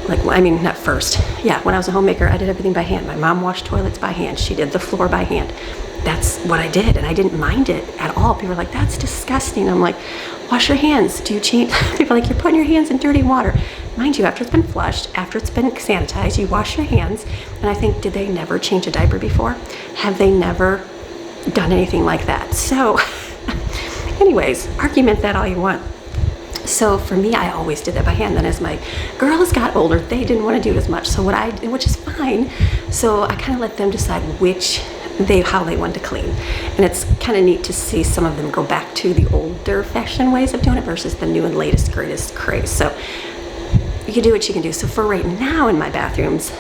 like, I mean, not first, yeah, when I was a homemaker, I did everything by hand. My mom washed toilets by hand. She did the floor by hand. That's what I did, and I didn't mind it at all. People were like, that's disgusting. I'm like, wash your hands. Do you change? People are like, you're putting your hands in dirty water. Mind you, after it's been flushed, after it's been sanitized, you wash your hands. And I think, did they never change a diaper before? Have they never done anything like that? So anyways, argument that all you want. So for me, I always did that by hand. Then as my girls got older, they didn't want to do it as much. So which is fine. So I kind of let them decide how they wanted to clean. And it's kind of neat to see some of them go back to the older fashioned ways of doing it versus the new and latest, greatest craze. So you can do what you can do. So for right now in my bathrooms,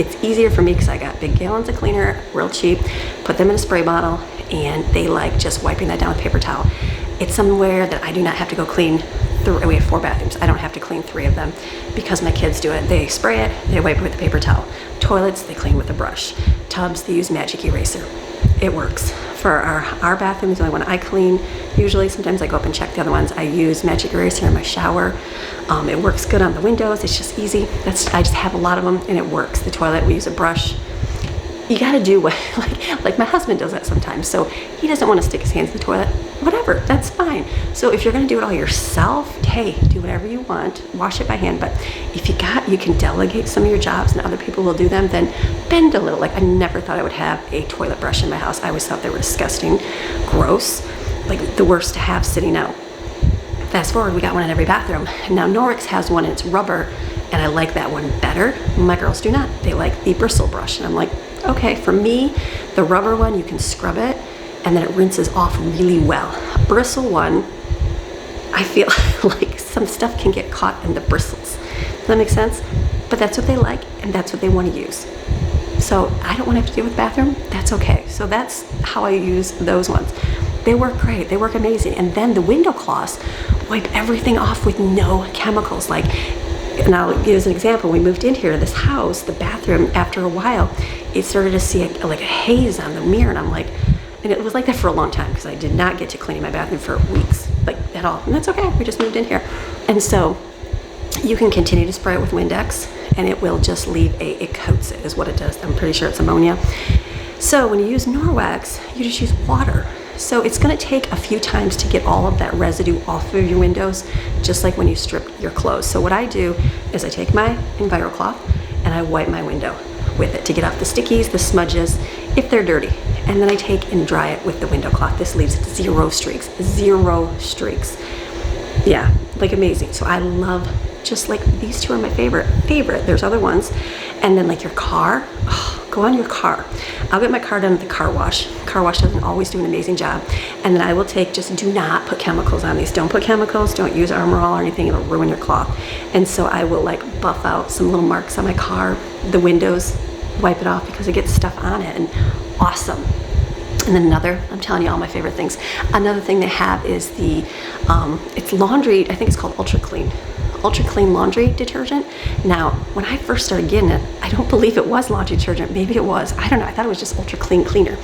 it's easier for me because I got big gallons of cleaner, real cheap, put them in a spray bottle, and they like just wiping that down with paper towel. It's somewhere that I do not have to go clean. We have 4 bathrooms. I don't have to clean 3 of them because my kids do it. They spray it, they wipe it with a paper towel. Toilets, they clean with a brush. Tubs, they use magic eraser. It works. For our bathroom is the only one I clean. Usually, sometimes I go up and check the other ones. I use magic eraser in my shower. It works good on the windows. It's just easy. I just have a lot of them, and it works. The toilet, we use a brush. You gotta do what, like my husband does that sometimes. So he doesn't want to stick his hands in the toilet. Whatever, that's fine. So if you're gonna do it all yourself, hey, do whatever you want, wash it by hand. But if you can delegate some of your jobs and other people will do them, then bend a little. Like I never thought I would have a toilet brush in my house. I always thought they were disgusting, gross, like the worst to have sitting out. Fast forward, we got one in every bathroom. Now Norwex has one and it's rubber, and I like that one better. My girls do not. They like the bristle brush. And I'm like, okay, for me, the rubber one, you can scrub it and then it rinses off really well. A bristle one, I feel like some stuff can get caught in the bristles. Does that make sense? But that's what they like and that's what they want to use. So I don't want to have to deal with bathroom. That's okay. So that's how I use those ones. They work great. They work amazing. And then the window cloths wipe everything off with no chemicals. Like, and I'll use an example. We moved in here to this house, the bathroom, after a while, it started to see like a haze on the mirror. And I'm like, and it was like that for a long time because I did not get to cleaning my bathroom for weeks, like at all. And that's okay. We just moved in here. And so you can continue to spray it with Windex and it will just leave it coats it is what it does. I'm pretty sure it's ammonia. So when you use Norwex, you just use water. So it's going to take a few times to get all of that residue off of your windows, just like when you strip your clothes. So what I do is I take my EnviroCloth and I wipe my window with it to get off the stickies, the smudges, if they're dirty. And then I take and dry it with the window cloth. This leaves 0 streaks, 0 streaks. Yeah, like amazing. So I love, just like these 2 are my favorite. There's other ones. And then like your car, go on your car. I'll get my car done at the car wash. Car wash doesn't always do an amazing job. And then I will just do not put chemicals on these. Don't put chemicals, don't use Armor All or anything, it'll ruin your cloth. And so I will like buff out some little marks on my car, the windows, wipe it off because it gets stuff on it, and awesome. And then I'm telling you all my favorite things. Another thing they have is it's laundry, I think it's called Ultra Clean laundry detergent. Now, when I first started getting it, I don't believe it was laundry detergent. Maybe it was. I don't know. I thought it was just Ultra Clean cleaner.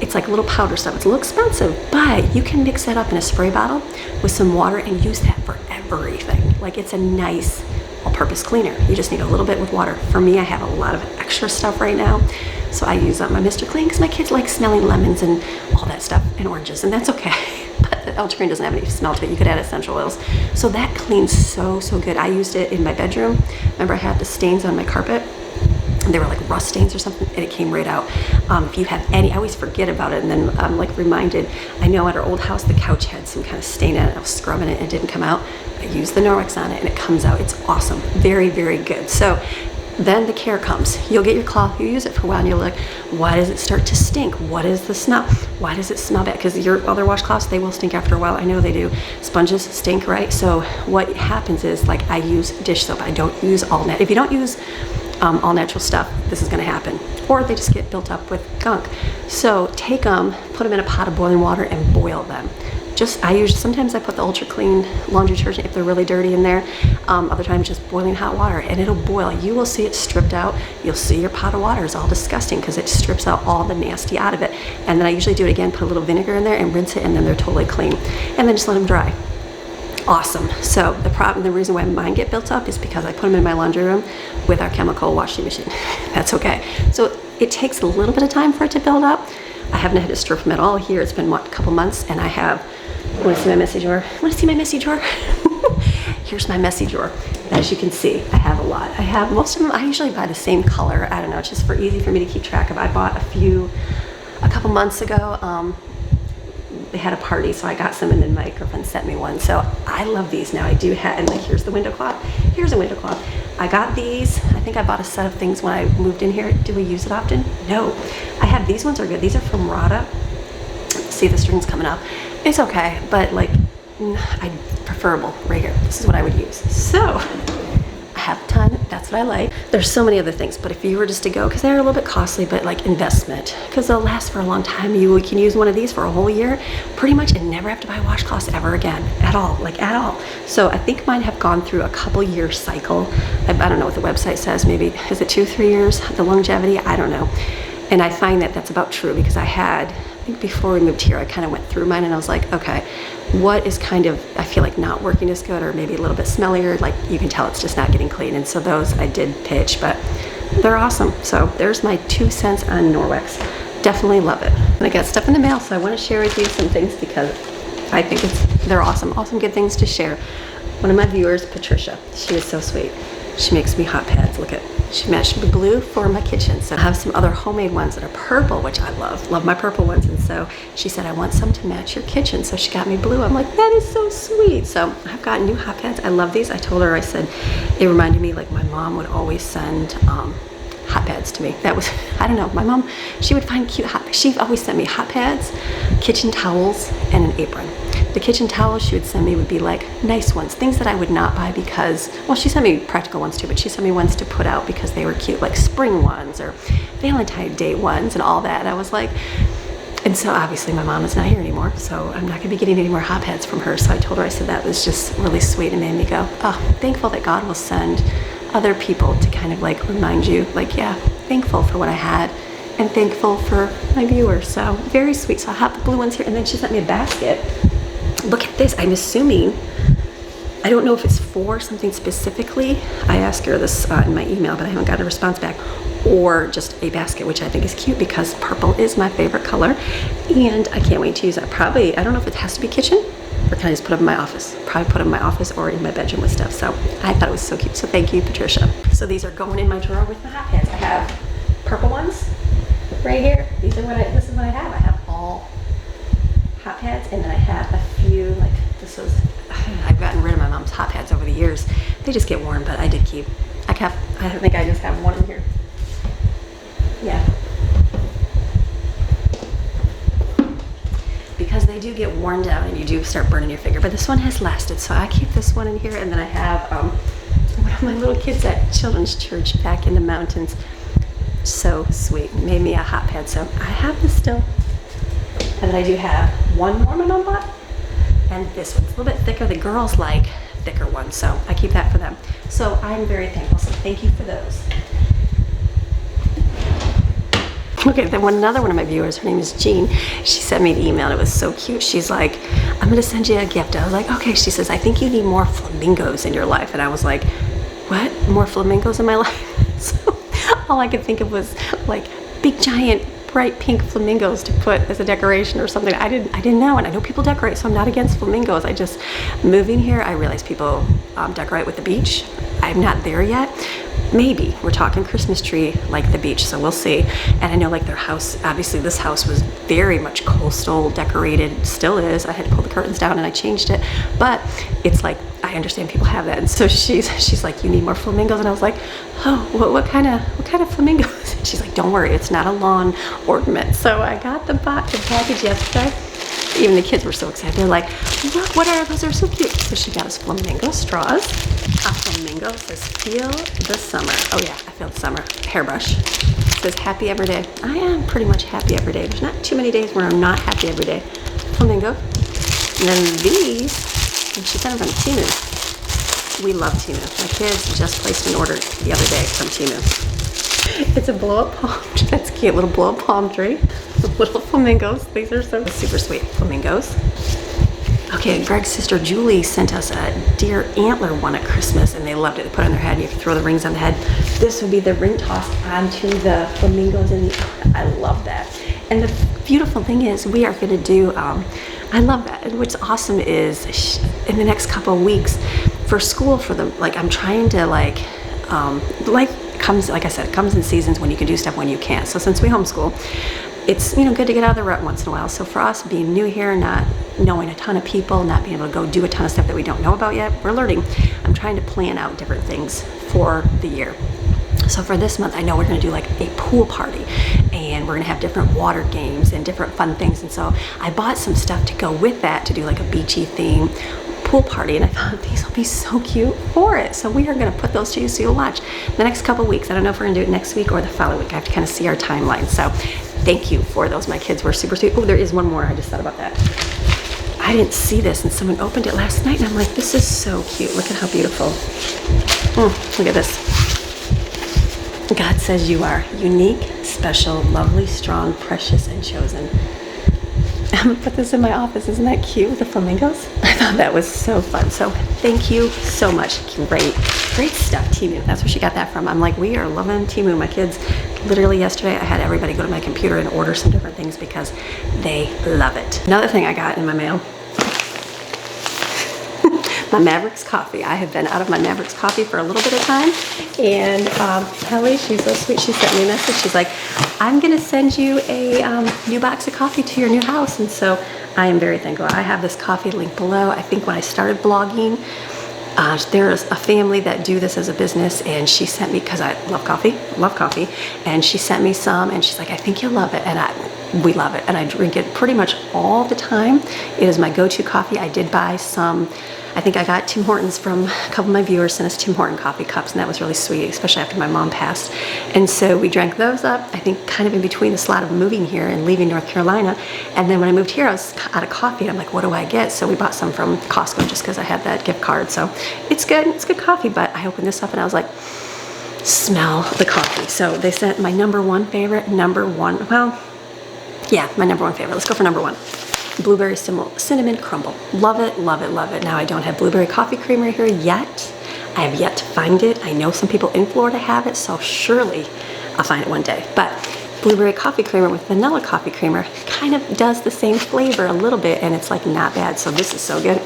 It's like a little powder stuff. It's a little expensive, but you can mix that up in a spray bottle with some water and use that for everything. Like it's a nice all-purpose cleaner. You just need a little bit with water. For me, I have a lot of extra stuff right now, so I use up my Mr. Clean because my kids like smelling lemons and all that stuff and oranges, and that's okay. But but ultramarine doesn't have any smell to it. You could add essential oils. So that cleans so good. I used it in my bedroom. Remember, I had the stains on my carpet. They were like rust stains or something, and it came right out. If you have any, I always forget about it, and then I'm like reminded. I know at our old house, the couch had some kind of stain in it. I was scrubbing it and it didn't come out. I used the Norwex on it and it comes out. It's awesome. Very good. So then the care comes. You'll get your cloth, you use it for a while, and you're like, why does it start to stink? What is the smell? Why does it smell bad? Because your other washcloths, they will stink after a while. I know they do. Sponges stink, right? So what happens is, like, I use dish soap. I don't use all net. If you don't use all natural stuff, this is going to happen. Or they just get built up with gunk. So take them, put them in a pot of boiling water and boil them. Sometimes I put the ultra clean laundry detergent if they're really dirty in there. Other times just boiling hot water, and it'll boil. You will see it stripped out. You'll see your pot of water is all disgusting because it strips out all the nasty out of it. And then I usually do it again, put a little vinegar in there and rinse it, and then they're totally clean. And then just let them dry. Awesome. So the reason why mine get built up is because I put them in my laundry room with our chemical washing machine. That's okay. So it takes a little bit of time for it to build up. I haven't had to strip them at all here. It's been, a couple months, and I have. Want to see my messy drawer? Want to see my messy drawer? Here's my messy drawer. As you can see, I have a lot. I have most of them. I usually buy the same color. I don't know. It's just easy for me to keep track of. I bought a couple months ago. They had a party, so I got some, and then my girlfriend sent me one. So I love these now. I do have, and like, here's the window cloth. Here's a window cloth. I got these. I think I bought a set of things when I moved in here. Do we use it often? No. I have these ones are good. These are from Rada. See the strings coming up. It's okay, but like, I preferable right here. This is what I would use. So I have a ton. That's what I like. There's so many other things, but if you were just to go, because they're a little bit costly, but like investment, because they'll last for a long time. You can use one of these for a whole year, pretty much, and never have to buy washcloths ever again, at all. So I think mine have gone through a couple year cycle. I don't know what the website says. Maybe is it 2-3 years? The longevity, I don't know. And I find that that's about true, because I think before we moved here, I kind of went through mine and I was like, okay, what is kind of, I feel like not working as good, or maybe a little bit smellier, like you can tell it's just not getting clean. And so those I did pitch, but they're awesome. So there's my 2 cents on Norwex. Definitely love it. And I got stuff in the mail, so I want to share with you some things because I think they're awesome. Awesome, good things to share. One of my viewers, Patricia, she is so sweet. She makes me hot pads. Look at, she matched me blue for my kitchen. So I have some other homemade ones that are purple, which I love my purple ones. And so she said, I want some to match your kitchen. So she got me blue. I'm like, that is so sweet. So I've got new hot pads. I love these. I told her, I said, it reminded me, like, my mom would always send hot pads to me. That was, I don't know, my mom, she would find cute she always sent me hot pads, kitchen towels, and an apron. The kitchen towels she would send me would be like nice ones, things that I would not buy because, well, she sent me practical ones too, but she sent me ones to put out because they were cute, like spring ones or Valentine's Day ones and all that. I was like, and so obviously my mom is not here anymore, so I'm not gonna be getting any more hot pads from her. So I told her, I said, that was just really sweet, and made me go, oh, thankful that God will send other people to kind of like remind you, like, yeah, thankful for what I had and thankful for my viewers. So very sweet. So I have the blue ones here, and then she sent me a basket. Look at this. I'm assuming, I don't know if it's for something specifically. I asked her this in my email, but I haven't got a response back. Or just a basket, which I think is cute because purple is my favorite color. And I can't wait to use that. Probably, I don't know if it has to be kitchen, or can I just put it in my office? Probably put it in my office or in my bedroom with stuff. So I thought it was so cute. So thank you, Patricia. So these are going in my drawer with my hot pads. I have purple ones right here. This is what I have. I have all hot pads, and then I have a few, like, I've gotten rid of my mom's hot pads over the years. They just get worn, but I did keep, I think I just have one in here. Yeah. Because they do get worn down and you do start burning your finger, but this one has lasted, so I keep this one in here. And then I have one of my little kids at Children's Church back in the mountains. So sweet, made me a hot pad, so I have this still. And then I do have one more my mom bought, and this one's a little bit thicker. The girls like thicker ones, so I keep that for them. So I'm very thankful, so thank you for those. Okay, then another one of my viewers, her name is Jean, she sent me an email, and it was so cute. She's like, I'm gonna send you a gift. I was like, okay. She says, I think you need more flamingos in your life. And I was like, what? More flamingos in my life? So all I could think of was like big giant bright pink flamingos to put as a decoration or something. I didn't know, and I know people decorate, so I'm not against flamingos. I just, moving here, I realized people decorate with the beach. I'm not there yet. Maybe we're talking Christmas tree like the beach, so we'll see. And I know like their house, obviously this house was very much coastal decorated, still is. I had to pull the curtains down and I changed it, but it's like, I understand people have that. And so she's like, you need more flamingos. And I was like, oh, what kind of flamingos? And she's like, don't worry, it's not a lawn ornament. So I got the package yesterday. Even the kids were so excited. They're like, look, what are those? They're so cute. So she got us flamingo straws. A flamingo says, feel the summer. Oh yeah, I feel the summer. Hairbrush. It says, happy every day. I am pretty much happy every day. There's not too many days where I'm not happy every day. Flamingo. And then these, and she sent them from Temu. We love Temu. My kids just placed an order the other day from Temu. It's a blow-up palm tree. That's cute, little blow-up palm tree. Little flamingos. These are so super sweet flamingos. Okay, Greg's sister Julie sent us a deer antler one at Christmas, and they loved it. They put it on their head. You can throw the rings on the head. This would be the ring toss onto the flamingos, and I love that. And the beautiful thing is, we are going to do. I love that. And what's awesome is, in the next couple of weeks, for school, for them, like I'm trying to like comes, like I said, it comes in seasons when you can do stuff when you can't. So since we homeschool, it's, you know, good to get out of the rut once in a while. So for us, being new here, not knowing a ton of people, not being able to go do a ton of stuff that we don't know about yet, we're learning. I'm trying to plan out different things for the year. So for this month, I know we're going to do like a pool party, and we're going to have different water games and different fun things. And so I bought some stuff to go with that, to do like a beachy theme pool party, and I thought these will be so cute for it. So we are going to put those to you, so you'll watch the next couple weeks. I don't know if we're going to do it next week or the following week. I have to kind of see our timeline. So thank you for those. My kids were super sweet. Oh, there is one more. I just thought about that. I didn't see this, and someone opened it last night, and I'm like, this is so cute. Look at how beautiful. Look at this. God says you are unique, special, lovely, strong, precious, and chosen. I'm gonna put this in my office. Isn't that cute with the flamingos? I thought that was so fun. So thank you so much. Great stuff, Temu. That's where she got that from. I'm like, we are loving Temu. My kids, literally yesterday, I had everybody go to my computer and order some different things because they love it. Another thing I got in my mail, my Mavericks coffee. I have been out of my Mavericks coffee for a little bit of time, and Kelly, she's so sweet, she sent me a message. She's like, I'm gonna send you a new box of coffee to your new house. And so I am very thankful. I have this coffee linked below. I think when I started blogging, there's a family that do this as a business, and she sent me, because I love coffee, and she sent me some, and she's like, I think you'll love it. And we love it, and I drink it pretty much all the time. It is my go-to coffee. I did buy some, I think I got Tim Hortons from a couple of my viewers, sent us Tim Horton coffee cups, and that was really sweet, especially after my mom passed. And so we drank those up, I think kind of in between the slot of moving here and leaving North Carolina. And then when I moved here, I was out of coffee, and I'm like, what do I get? So we bought some from Costco just because I had that gift card. So it's good coffee, but I opened this up and I was like, smell the coffee. So they sent my number one favorite, my number one favorite. Let's go for number one. Blueberry cinnamon crumble. Love it, love it, love it. Now I don't have blueberry coffee creamer here yet. I have yet to find it. I know some people in Florida have it, so surely I'll find it one day. But blueberry coffee creamer with vanilla coffee creamer kind of does the same flavor a little bit, and it's like not bad. So this is so good.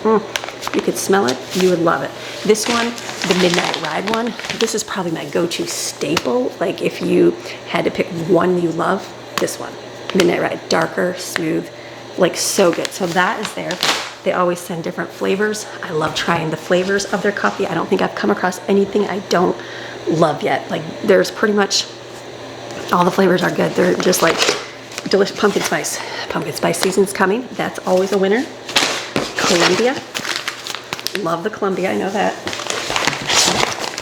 You could smell it, you would love it. This one, the Midnight Ride one, this is probably my go-to staple. Like if you had to pick one you love, this one. Midnight Ride, darker, smooth, like so good. So that is there. They always send different flavors. I love trying the flavors of their coffee. I don't think I've come across anything I don't love yet. Like there's pretty much all the flavors are good. They're just like delicious. Pumpkin spice. Pumpkin spice season's coming. That's always a winner. Columbia. Love the Columbia, I know that.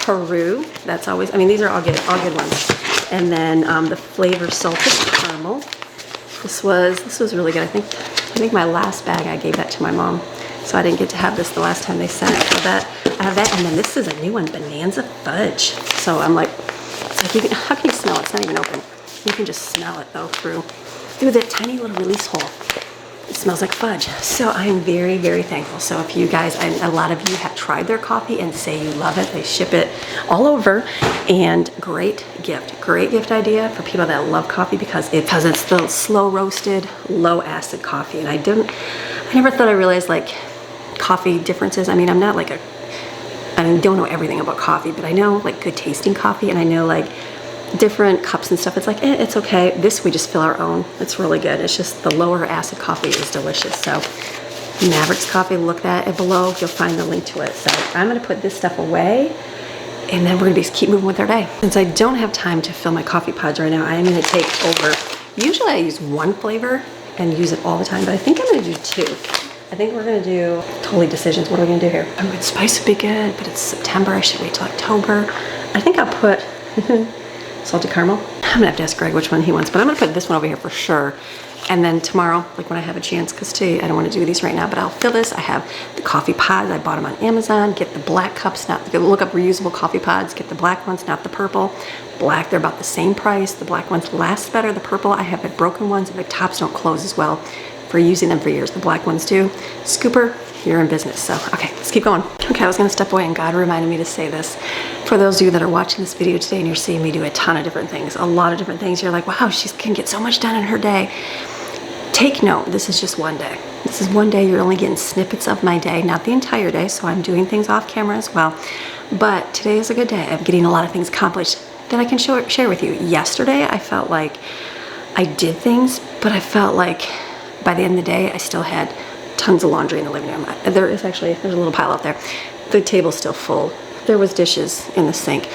Peru. That's always, I mean, these are all good ones. And then the flavor salted caramel. This was really good. I think my last bag I gave that to my mom, so I didn't get to have this the last time they sent it. So that I have that, and then this is a new one, Bonanza Fudge. So I'm like, it's like how can you smell it? It's not even open. You can just smell it though through the tiny little release hole. It smells like fudge. So I'm very, very thankful. So if you guys, a lot of you have tried their coffee and say you love it, they ship it all over, and great gift idea for people that love coffee because it's the slow roasted, low acid coffee. And I never thought I realized like coffee differences. I mean, I'm not like I don't know everything about coffee, but I know like good tasting coffee, and I know like different cups and stuff. It's like, it's okay. This, we just fill our own. It's really good. It's just the lower acid coffee is delicious. So Mavericks coffee, look that below. You'll find the link to it. So I'm going to put this stuff away, and then we're going to keep moving with our day. Since I don't have time to fill my coffee pods right now, I am going to take over. Usually I use one flavor and use it all the time, but I think I'm going to do two. I think we're going to do totally decisions. What are we going to do here? I'm going to spice would be good, but it's September. I should wait till October. I think I'll put salted caramel. I'm gonna have to ask Greg which one he wants, but I'm gonna put this one over here for sure. And then tomorrow, like when I have a chance, because today I don't want to do these right now, but I'll fill this. I have the coffee pods. I bought them on Amazon. Get the black cups, look up reusable coffee pods. Get the black ones, not the purple. Black, they're about the same price. The black ones last better. The purple, I have the broken ones, and the tops don't close as well for using them for years. The black ones do. Scooper, you're in business. So, okay, let's keep going. Okay, I was gonna step away, and God reminded me to say this. For those of you that are watching this video today and you're seeing me do a ton of different things, a lot of different things, you're like, wow, she can get so much done in her day. Take note, this is just one day. This is one day. You're only getting snippets of my day, not the entire day, so I'm doing things off camera as well. But today is a good day. I'm getting a lot of things accomplished that I can share with you. Yesterday, I felt like I did things, but I felt like by the end of the day, I still had tons of laundry in the living room. There's a little pile out there. The table's still full. There was dishes in the sink.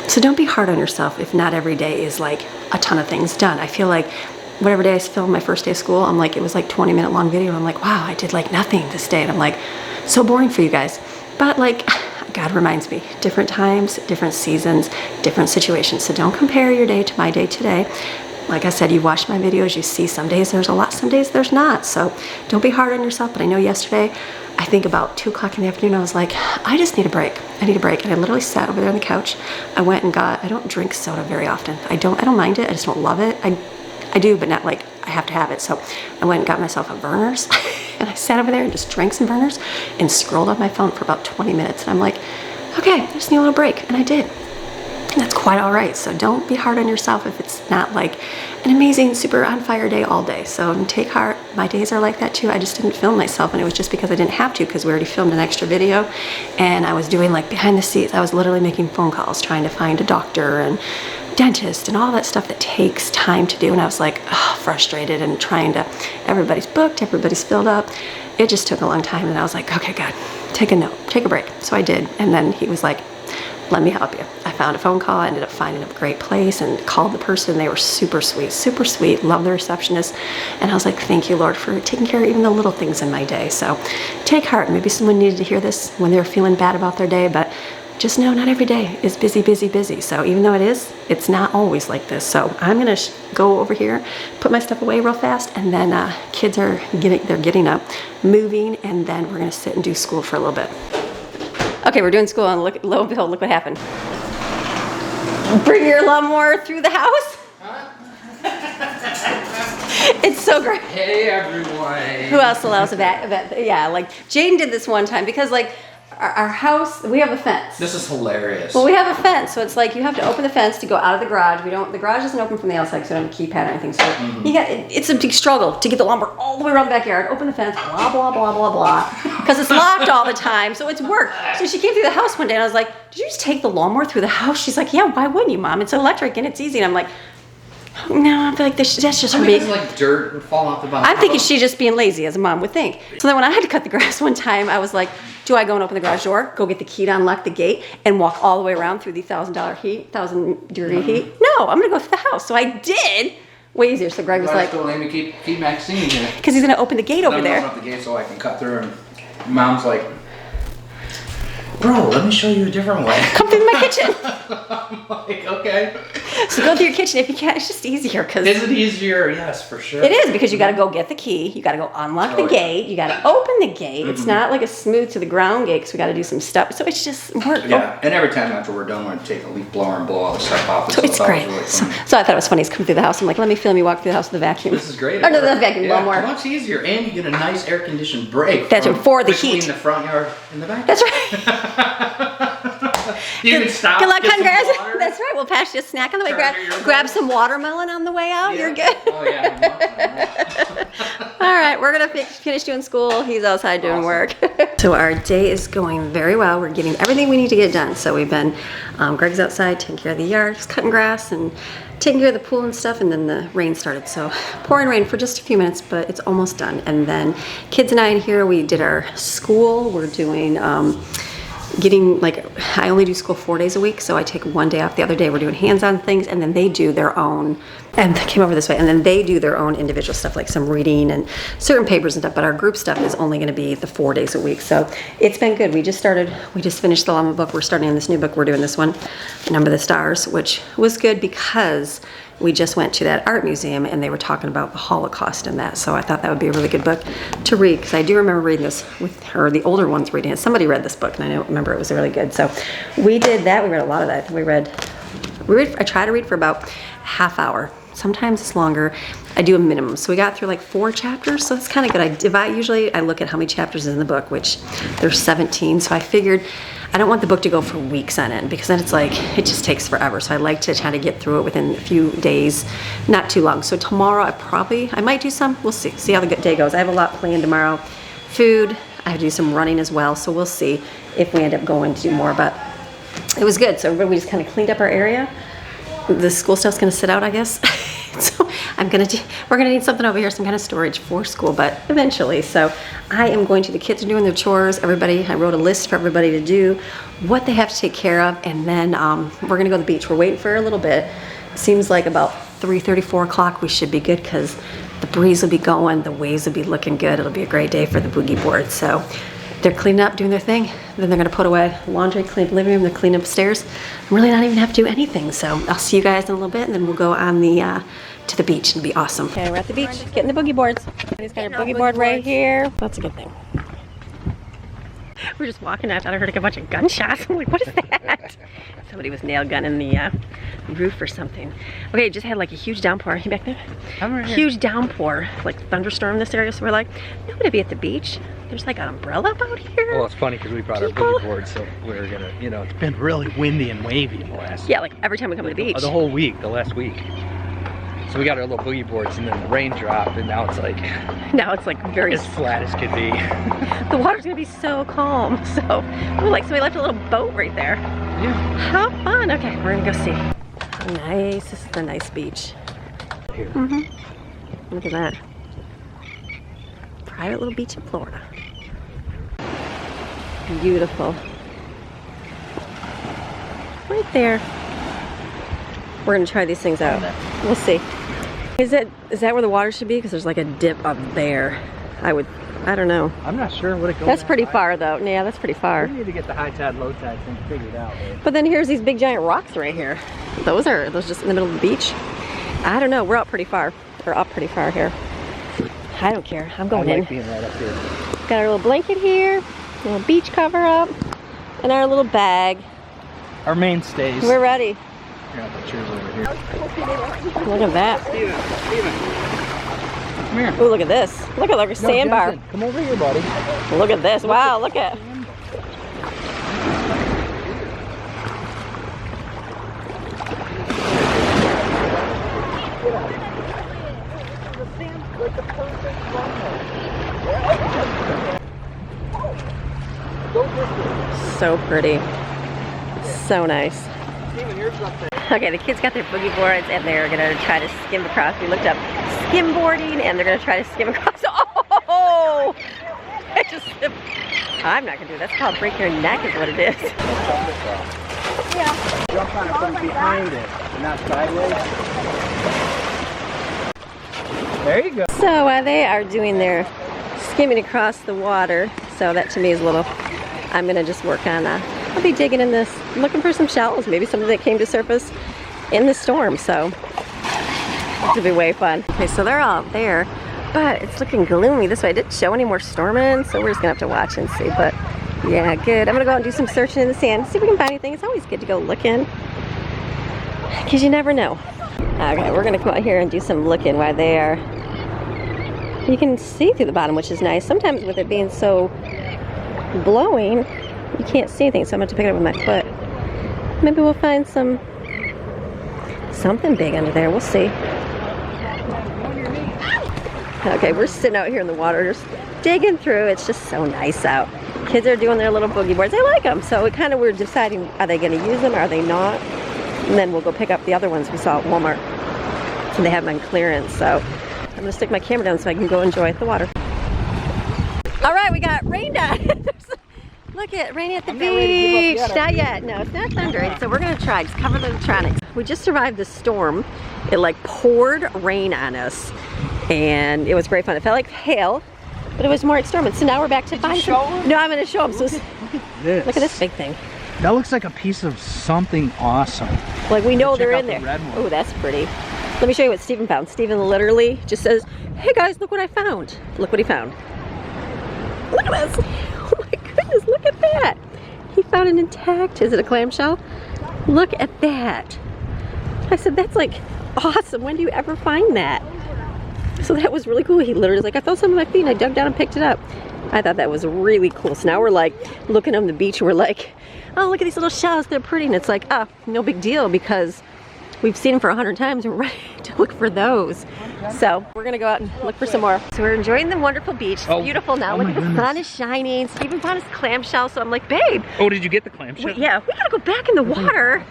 So don't be hard on yourself if not every day is like a ton of things done. I feel like whatever day I filmed my first day of school, I'm like, it was like 20-minute long video. I'm like, wow, I did like nothing this day. And I'm like, so boring for you guys. But like, God reminds me, different times, different seasons, different situations. So don't compare your day to my day today. Like I said, you watch my videos, you see some days there's a lot, some days there's not. So don't be hard on yourself. But I know yesterday, I think about 2 o'clock in the afternoon, I was like, I just need a break. I need a break. And I literally sat over there on the couch. I went and I don't drink soda very often. I don't mind it. I just don't love it. I do, but not like I have to have it. So I went and got myself a Vernors and I sat over there and just drank some Vernors and scrolled on my phone for about 20 minutes. And I'm like, okay, I just need a little break. And I did. And that's quite all right. So don't be hard on yourself if it's not like an amazing, super on fire day all day. So take heart. My days are like that too. I just didn't film myself, and it was just because I didn't have to, because we already filmed an extra video and I was doing like behind the scenes. I was literally making phone calls, trying to find a doctor and dentist and all that stuff that takes time to do. And I was like, frustrated and everybody's booked, everybody's filled up. It just took a long time. And I was like, okay, God, take a note, take a break. So I did. And then he was like, let me help you. I found a phone call. I ended up finding a great place and called the person. They were super sweet, love the receptionist. And I was like, thank you, Lord, for taking care of even the little things in my day. So take heart. Maybe someone needed to hear this when they're feeling bad about their day, but just know not every day is busy. So even though it's not always like this. So I'm gonna go over here, put my stuff away real fast, and then kids are getting up, moving, and then we're gonna sit and do school for a little bit. Okay, we're doing school, and lo and behold, look what happened. Bring your lawnmower through the house? It's so great. Hey, everyone. Who else allows a vet? Yeah, like Jaden did this one time because like our house, we have a fence. This is hilarious. Well, we have a fence, so it's like you have to open the fence to go out of the garage. The garage isn't open from the outside, so we don't have a keypad or anything. So it's a big struggle to get the lawnmower all the way around the backyard, open the fence, blah, blah, blah, blah, blah, because it's locked all the time, so it's work. So she came through the house one day, and I was like, did you just take the lawnmower through the house? She's like, yeah, why wouldn't you, Mom? It's electric, and it's easy. And I'm like, no, I feel like that's just her being like dirt would fall off the bottom. I'm thinking she's just being lazy, as a mom would think. So then when I had to cut the grass one time, I was like, do I go and open the garage door, go get the key to unlock the gate, and walk all the way around through the 1,000-degree heat? No, I'm gonna go through the house. So I did. Way easier. So Greg was like, let me keep Maxine here. Because he's gonna open the gate over there. I'm open up the gate so I can cut through. And Mom's like, Bro, let me show you a different way. Come through my kitchen. I'm like, okay. So go through your kitchen if you can. It's just easier because. Is it easier? Yes, for sure. It is because you got to go get the key. You got to go unlock the gate. You got to open the gate. It's not like a smooth to the ground gate because we got to do some stuff. So it's just work. Yeah, and every time after we're done, we're gonna take a leaf blower and blow all the stuff off. So it's great. Really so I thought it was funny. He's come through the house. I'm like, let me film you walk through the house with the vacuum. This is great. Oh no, the vacuum lawnmower. Much easier, and you get a nice air conditioned break. That's for the heat between the front yard and the back. That's right. You can stop. Good luck, guys. That's right. We'll pass you a snack on the way. Grab some watermelon on the way out. Yeah. You're good. Oh yeah. All right, we're gonna finish doing school. He's outside doing work. So our day is going very well. We're getting everything we need to get done. So we've been, Greg's outside taking care of the yard, just cutting grass and taking care of the pool and stuff, and then the rain started. So pouring rain for just a few minutes, but it's almost done. And then kids and I in here, we did our school. We're doing I only do school 4 days a week, so I take one day off. The other day we're doing hands-on things, and then they do their own, and they came over this way, and then they do their own individual stuff, like some reading and certain papers and stuff, but our group stuff is only gonna be the 4 days a week. So it's been good. We just finished the Llama book. We're starting on this new book. We're doing this one, Number the Stars, which was good because we just went to that art museum and they were talking about the Holocaust and that. So I thought that would be a really good book to read because I do remember reading this with her, the older ones reading it. Somebody read this book and I don't remember it was really good. So we did that. We read a lot of that. I try to read for about half hour. Sometimes it's longer. I do a minimum. So we got through like 4 chapters. So it's kind of good. I look at how many chapters is in the book, which there's 17. So I figured I don't want the book to go for weeks on end because then it's like, it just takes forever. So I like to try to get through it within a few days, not too long. So tomorrow I might do some, we'll see how the day goes. I have a lot planned tomorrow. Food, I have to do some running as well. So we'll see if we end up going to do more, but it was good. So we just kind of cleaned up our area. The school stuff's gonna sit out, I guess. So we're gonna need something over here, some kind of storage for school, but eventually. So I am the kids are doing their chores. I wrote a list for everybody to do what they have to take care of, and then we're gonna go to the beach. We're waiting for a little bit. Seems like about 3:30, 4 o'clock we should be good because the breeze will be going, the waves will be looking good. It'll be a great day for the boogie board. So they're cleaning up, doing their thing. Then they're gonna put away laundry, clean up the living room, they're cleaning upstairs. I'm really not even have to do anything. So I'll see you guys in a little bit, and then we'll go on to the beach. It'll be awesome. Okay, we're at the beach, getting the boogie boards. He's got a boogie board right here. That's a good thing. We're just walking. I thought I heard a bunch of gunshots. I'm like, what is that? Somebody was nail gunning the roof or something. Okay, it just had like a huge downpour. Are you back there? I'm right here. Huge downpour, like thunderstorm in this area. So we're like, nobody be at the beach. There's like an umbrella out here. Well, it's funny because we brought our boogie board, so we're gonna, it's been really windy and wavy in the last. Yeah, like every time we come to the beach. The whole week, the last week. So we got our little boogie boards, and then the rain dropped, and now it's like. Now it's like very. As flat as could be. The water's gonna be so calm. So, somebody left a little boat right there. Yeah. How fun! Okay, we're gonna go see. Nice. This is a nice beach. Here. Look at that. Private little beach in Florida. Beautiful. Right there. We're gonna try these things out. We'll see. Is that where the water should be? Because there's like a dip up there. I don't know. I'm not sure what it goes. That's pretty far though. Yeah, that's pretty far. We need to get the high tide, low tide thing figured out. Right? But then here's these big giant rocks right here. Those just in the middle of the beach? I don't know. We're up pretty far. We're up pretty far here. I don't care. I'm going in. I like being right up here. Got our little blanket here, little beach cover up, and our little bag. Our mainstays. We're ready. Here, I'll put yours over here. Look at that. Steven. Come here. Ooh, look at this. Look at our sandbar. Come over here, buddy. Look at this. Wow, look at. So pretty. So nice. Okay, the kids got their boogie boards and they're gonna try to skim across. We looked up skimboarding and they're gonna try to skim across. Oh! I just slipped. I'm not gonna do it. That's called break your neck is what it is. Yeah. Jump on it from behind it, not sideways. There you go. So they are doing their skimming across the water. So that to me is a little I'm gonna just work on, I'll be digging in this, looking for some shells, maybe something that came to surface in the storm, so it'll be way fun. Okay, so they're all there, but it's looking gloomy this way. I didn't show any more storming, so we're just gonna have to watch and see, but yeah, good. I'm gonna go out and do some searching in the sand, see if we can find anything. It's always good to go looking, because you never know. Okay, we're gonna come out here and do some looking while they are. You can see through the bottom, which is nice. Sometimes with it being so blowing, you can't see anything, so I'm gonna have to pick it up with my foot. Maybe we'll find something big under there. We'll see. Okay, we're sitting out here in the water, just digging through. It's just so nice out. Kids are doing their little boogie boards. They like them, so we're deciding, are they gonna use them, are they not? And then we'll go pick up the other ones we saw at Walmart. So they have them on clearance, so I'm gonna stick my camera down so I can go enjoy the water. All right, we got rain down. Look at rain at the beach. Not yet. No, it's not thundering. So we're gonna try. Just cover the electronics. We just survived the storm. It like poured rain on us, and it was great fun. It felt like hail, but it was more like storming. So now we're back to finding some. No, I'm gonna show them. So look at this big thing. That looks like a piece of something awesome. Like we know they're in there. Oh, that's pretty. Let me show you what Steven found. Steven literally just says, "Hey guys, look what I found." Look what he found. Look at this. Oh my goodness, look at that. He found an intact, is it a clamshell? Look at that. I said, that's like awesome. When do you ever find that? So that was really cool. He literally was like, I felt something on my feet and I dug down and picked it up. I thought that was really cool. So now we're like looking on the beach and we're like, oh, look at these little shells. They're pretty. And it's like, oh, no big deal because we've seen them for 100 times. We're ready to look for those. So we're gonna go out and look for some more. So we're enjoying the wonderful beach. It's beautiful now. Look at the sun is shining. Steven found his clamshell. So I'm like, babe. Oh, did you get the clamshell? Yeah, we gotta go back in the water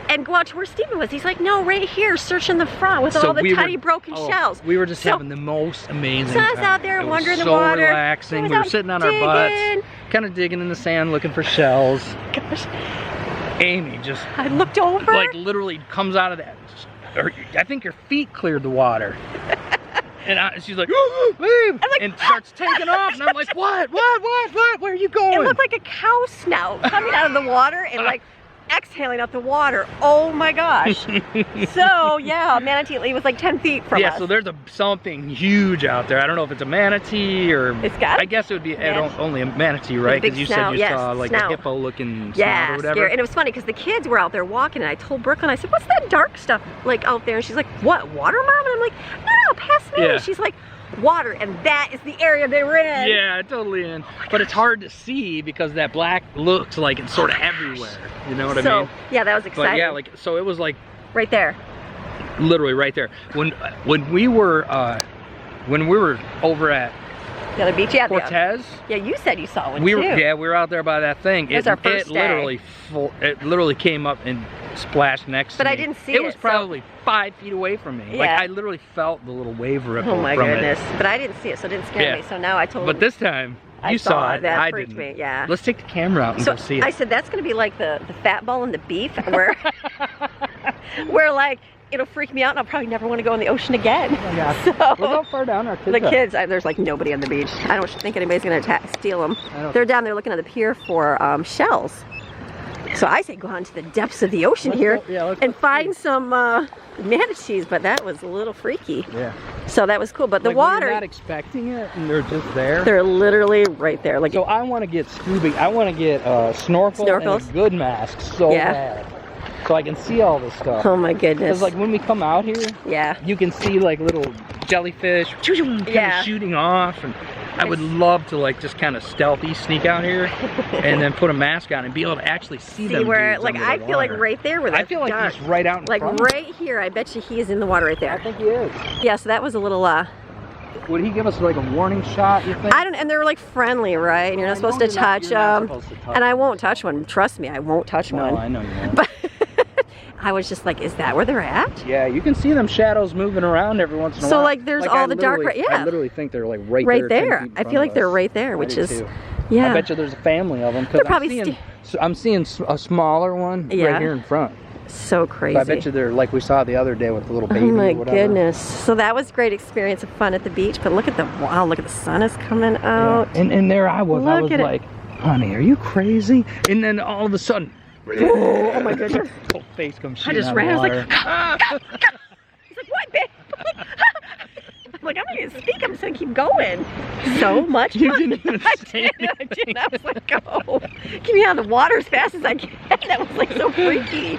and go out to where Steven was. He's like, no, right here, searching the front with all the tiny broken shells. We were just having the most amazing time. So I was out there wandering the water. So relaxing. We were sitting on our butts, kind of digging in the sand, looking for shells. Gosh. Amy just, I looked over. Like literally comes out of that. I think your feet cleared the water. And she's like, oh, babe, and starts taking off. And I'm like, what? Where are you going? It looked like a cow snout coming out of the water and like exhaling out the water. Oh my gosh. So yeah, manatee, it was like 10 feet from us. Yeah, so there's something huge out there. I don't know if it's a manatee or, I guess it would be only a manatee, right? Because you said you saw like a hippo looking snout or whatever. And it was funny because the kids were out there walking and I told Brooklyn, I said, what's that dark stuff like out there? And she's like, what, water, Mom? And I'm like, no, pass me. Yeah. She's like, water, and that is the area they were in. Yeah, totally in. But it's hard to see because that black looks like it's sort of everywhere. You know what I mean? Yeah, that was exciting. But yeah, like so it was like right there. Literally right there. When we were over at the other beach, Cortez. Yeah, you said you saw one too. We were out there by that thing. It was our first day. It literally came up and splashed next to me. But I didn't see it. It was probably 5 feet away from me. Yeah. Like I literally felt the little wave ripple. Oh my goodness. But I didn't see it, so it didn't scare me. So now I told him. But this time you saw it. That freaked me. Yeah. Let's take the camera out and go see it. I said that's gonna be like the fat ball and the beef, where where like it'll freak me out and I'll probably never want to go in the ocean again. Oh yeah. So look how far down our kids The kids, there's like nobody on the beach. I don't think anybody's gonna steal them. They're down there looking at the pier for shells. So I say go out into the depths of the ocean and find some manatees, but that was a little freaky. Yeah. So that was cool, but the water. You're not expecting it, and they're just there. They're literally right there. Like so, I want to get scuba. I want to get snorkels and a good mask so bad, so I can see all this stuff. Oh my goodness! Because like when we come out here, you can see like little jellyfish kind of shooting off, and I would love to like just kind of stealthy sneak out here and then put a mask on and be able to actually see them. Where like I feel like right there where I feel like he's right out in front. Like right here, I bet you he is in the water right there. I think he is. Yeah, so that was a little would he give us like a warning shot, you think? I don't, and they're like friendly, right? And you're not supposed to touch them. And I won't touch one. Trust me, I won't touch one. No, I know you won't. But I was just like, is that where they're at? Yeah, you can see them shadows moving around every once in a while. So like there's all the dark, I literally think they're like right there. I feel like they're right there, which is, I bet you there's a family of them. They're probably I'm seeing a smaller one right here in front. So crazy. But I bet you they're like we saw the other day with the little baby. Oh my goodness. So that was a great experience of fun at the beach. But look at the sun is coming out. Yeah. And there I was. I was like, Honey, are you crazy? And then all of a sudden, oh my goodness. Whole face comes I shooting just out ran. I of was the like, water. he's like, what, babe? I'm like, I'm not gonna speak. I'm just gonna keep going. So much fun. You didn't even say I didn't. I was like, go. Get me out of the water as fast as I can. That was like so freaky.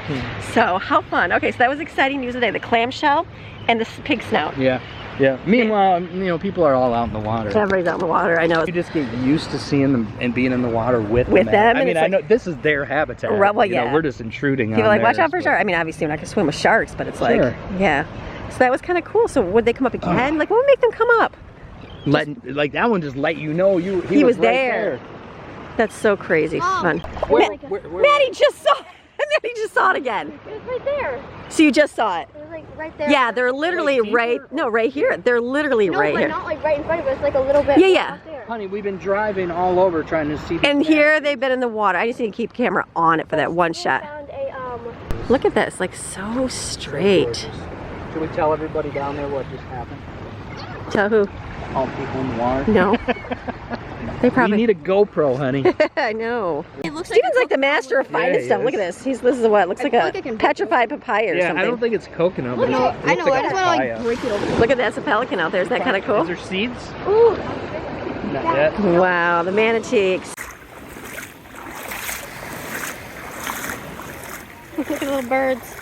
So, how fun. Okay, so that was exciting news today. The clamshell and the pig snout. Yeah. Yeah. Meanwhile, you know, people are all out in the water. Everybody's out in the water. I know. You just get used to seeing them and being in the water with them. I mean, I know this is their habitat. Well, you know, we're just intruding on people are like, watch theirs, out for sharks. I mean, obviously, we're not gonna swim with sharks, but it's like, Sure. yeah. So that was kind of cool. So would they come up again? Like, what would make them come up? Like that one just let you know he was right there. That's so crazy fun. Where? Maddie just saw it. Maddie just saw it again. It was right there. So you just saw it? It was like right there. Yeah, they're literally right here. They're literally right here. Not like right in front of us, like a little bit. Yeah. Out there. Honey, we've been driving all over trying to see. And here they've been in the water. I just need to keep camera on it for that one shot. Found a, Look at this, like so straight. Should we tell everybody down there what just happened? Tell who? All the people in the water. No. They probably We need a GoPro, honey. I know. It looks Steven's like the master of finding he stuff. is. Look at this. This is what looks like a petrified papaya or Yeah, something. I don't think it's coconut. But No, it I looks know. like I a just want to papaya. like break it open. Look at that. It's a pelican out there. Isn't that kind of cool? Is there seeds? Ooh. Not yet. Wow, the manatee. Look at the little birds.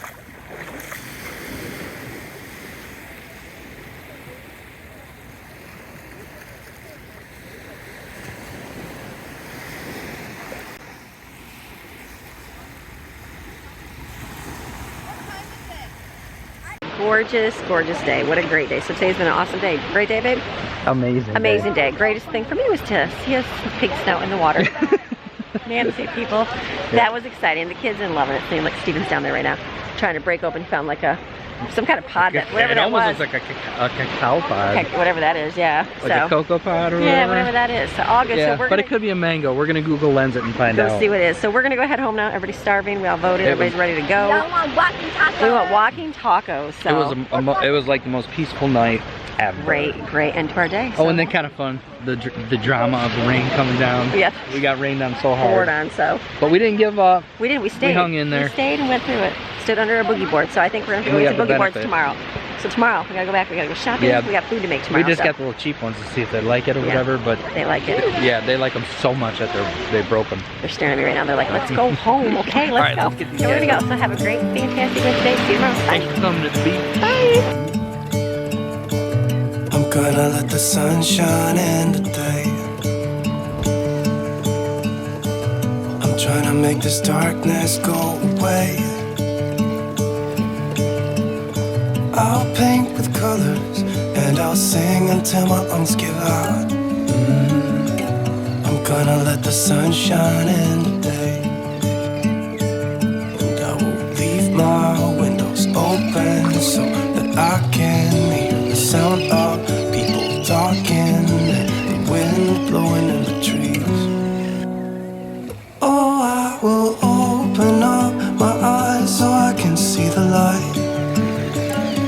Gorgeous, gorgeous day. What a great day. So today's been an awesome day. Great day, babe? Amazing. Amazing day. Greatest thing for me was to see us pig snout in the water. Man, see people. That was exciting. The kids are loving it. Seeing like Steven's down there right now, trying to break open. Found like some kind of pod that whatever that was. It almost looks like a cacao pod. Whatever that is, yeah. Like a cocoa pod or whatever. Yeah, whatever that is. So all good. Yeah, So we're but gonna it could be a mango. We're gonna Google Lens it and find out. go see what it is. So we're gonna go head home now. Everybody's starving. We all voted. Everybody's ready to go. I want walking tacos. We want walking tacos. So It was like the most peaceful night ever. great end to our day. Oh, and then kind of fun, the drama of the rain coming down. Yes. We got rained on so poured hard. on. So But we didn't give up. we didn't. We stayed. We hung in there. We stayed and went through it. Stood under a boogie board. So I think we're gonna And we go to got the boogie boards benefit. tomorrow. So tomorrow we gotta go back. We gotta go shopping. Yeah. We got food to make tomorrow. We just so got the little cheap ones to see if they like it or Yeah. whatever. But they like it. yeah, they like them so much that they broke them. They're staring at me right now. They're like, let's go home. Okay, let's All right, go. let's get these So we're gonna guys go. So have a great, fantastic day today. See you tomorrow. Bye. Thanks for coming to the beach. Bye. I'm gonna let the sun shine in today. I'm trying to make this darkness go away. I'll paint with colors and I'll sing until my lungs give out. I'm gonna let the sun shine in today. And I will leave my windows open so that I can hear the sound of people talking and the wind blowing in the trees. Oh, I will open up my eyes so I can see the light.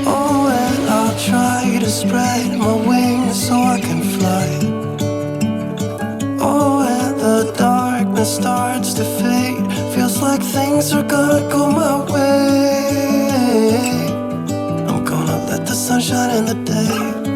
Oh, and I'll try to spread my wings so I can fly. Oh, and the darkness starts to fade. Feels like things are gonna go my way. I'm gonna let the sun shine in the day.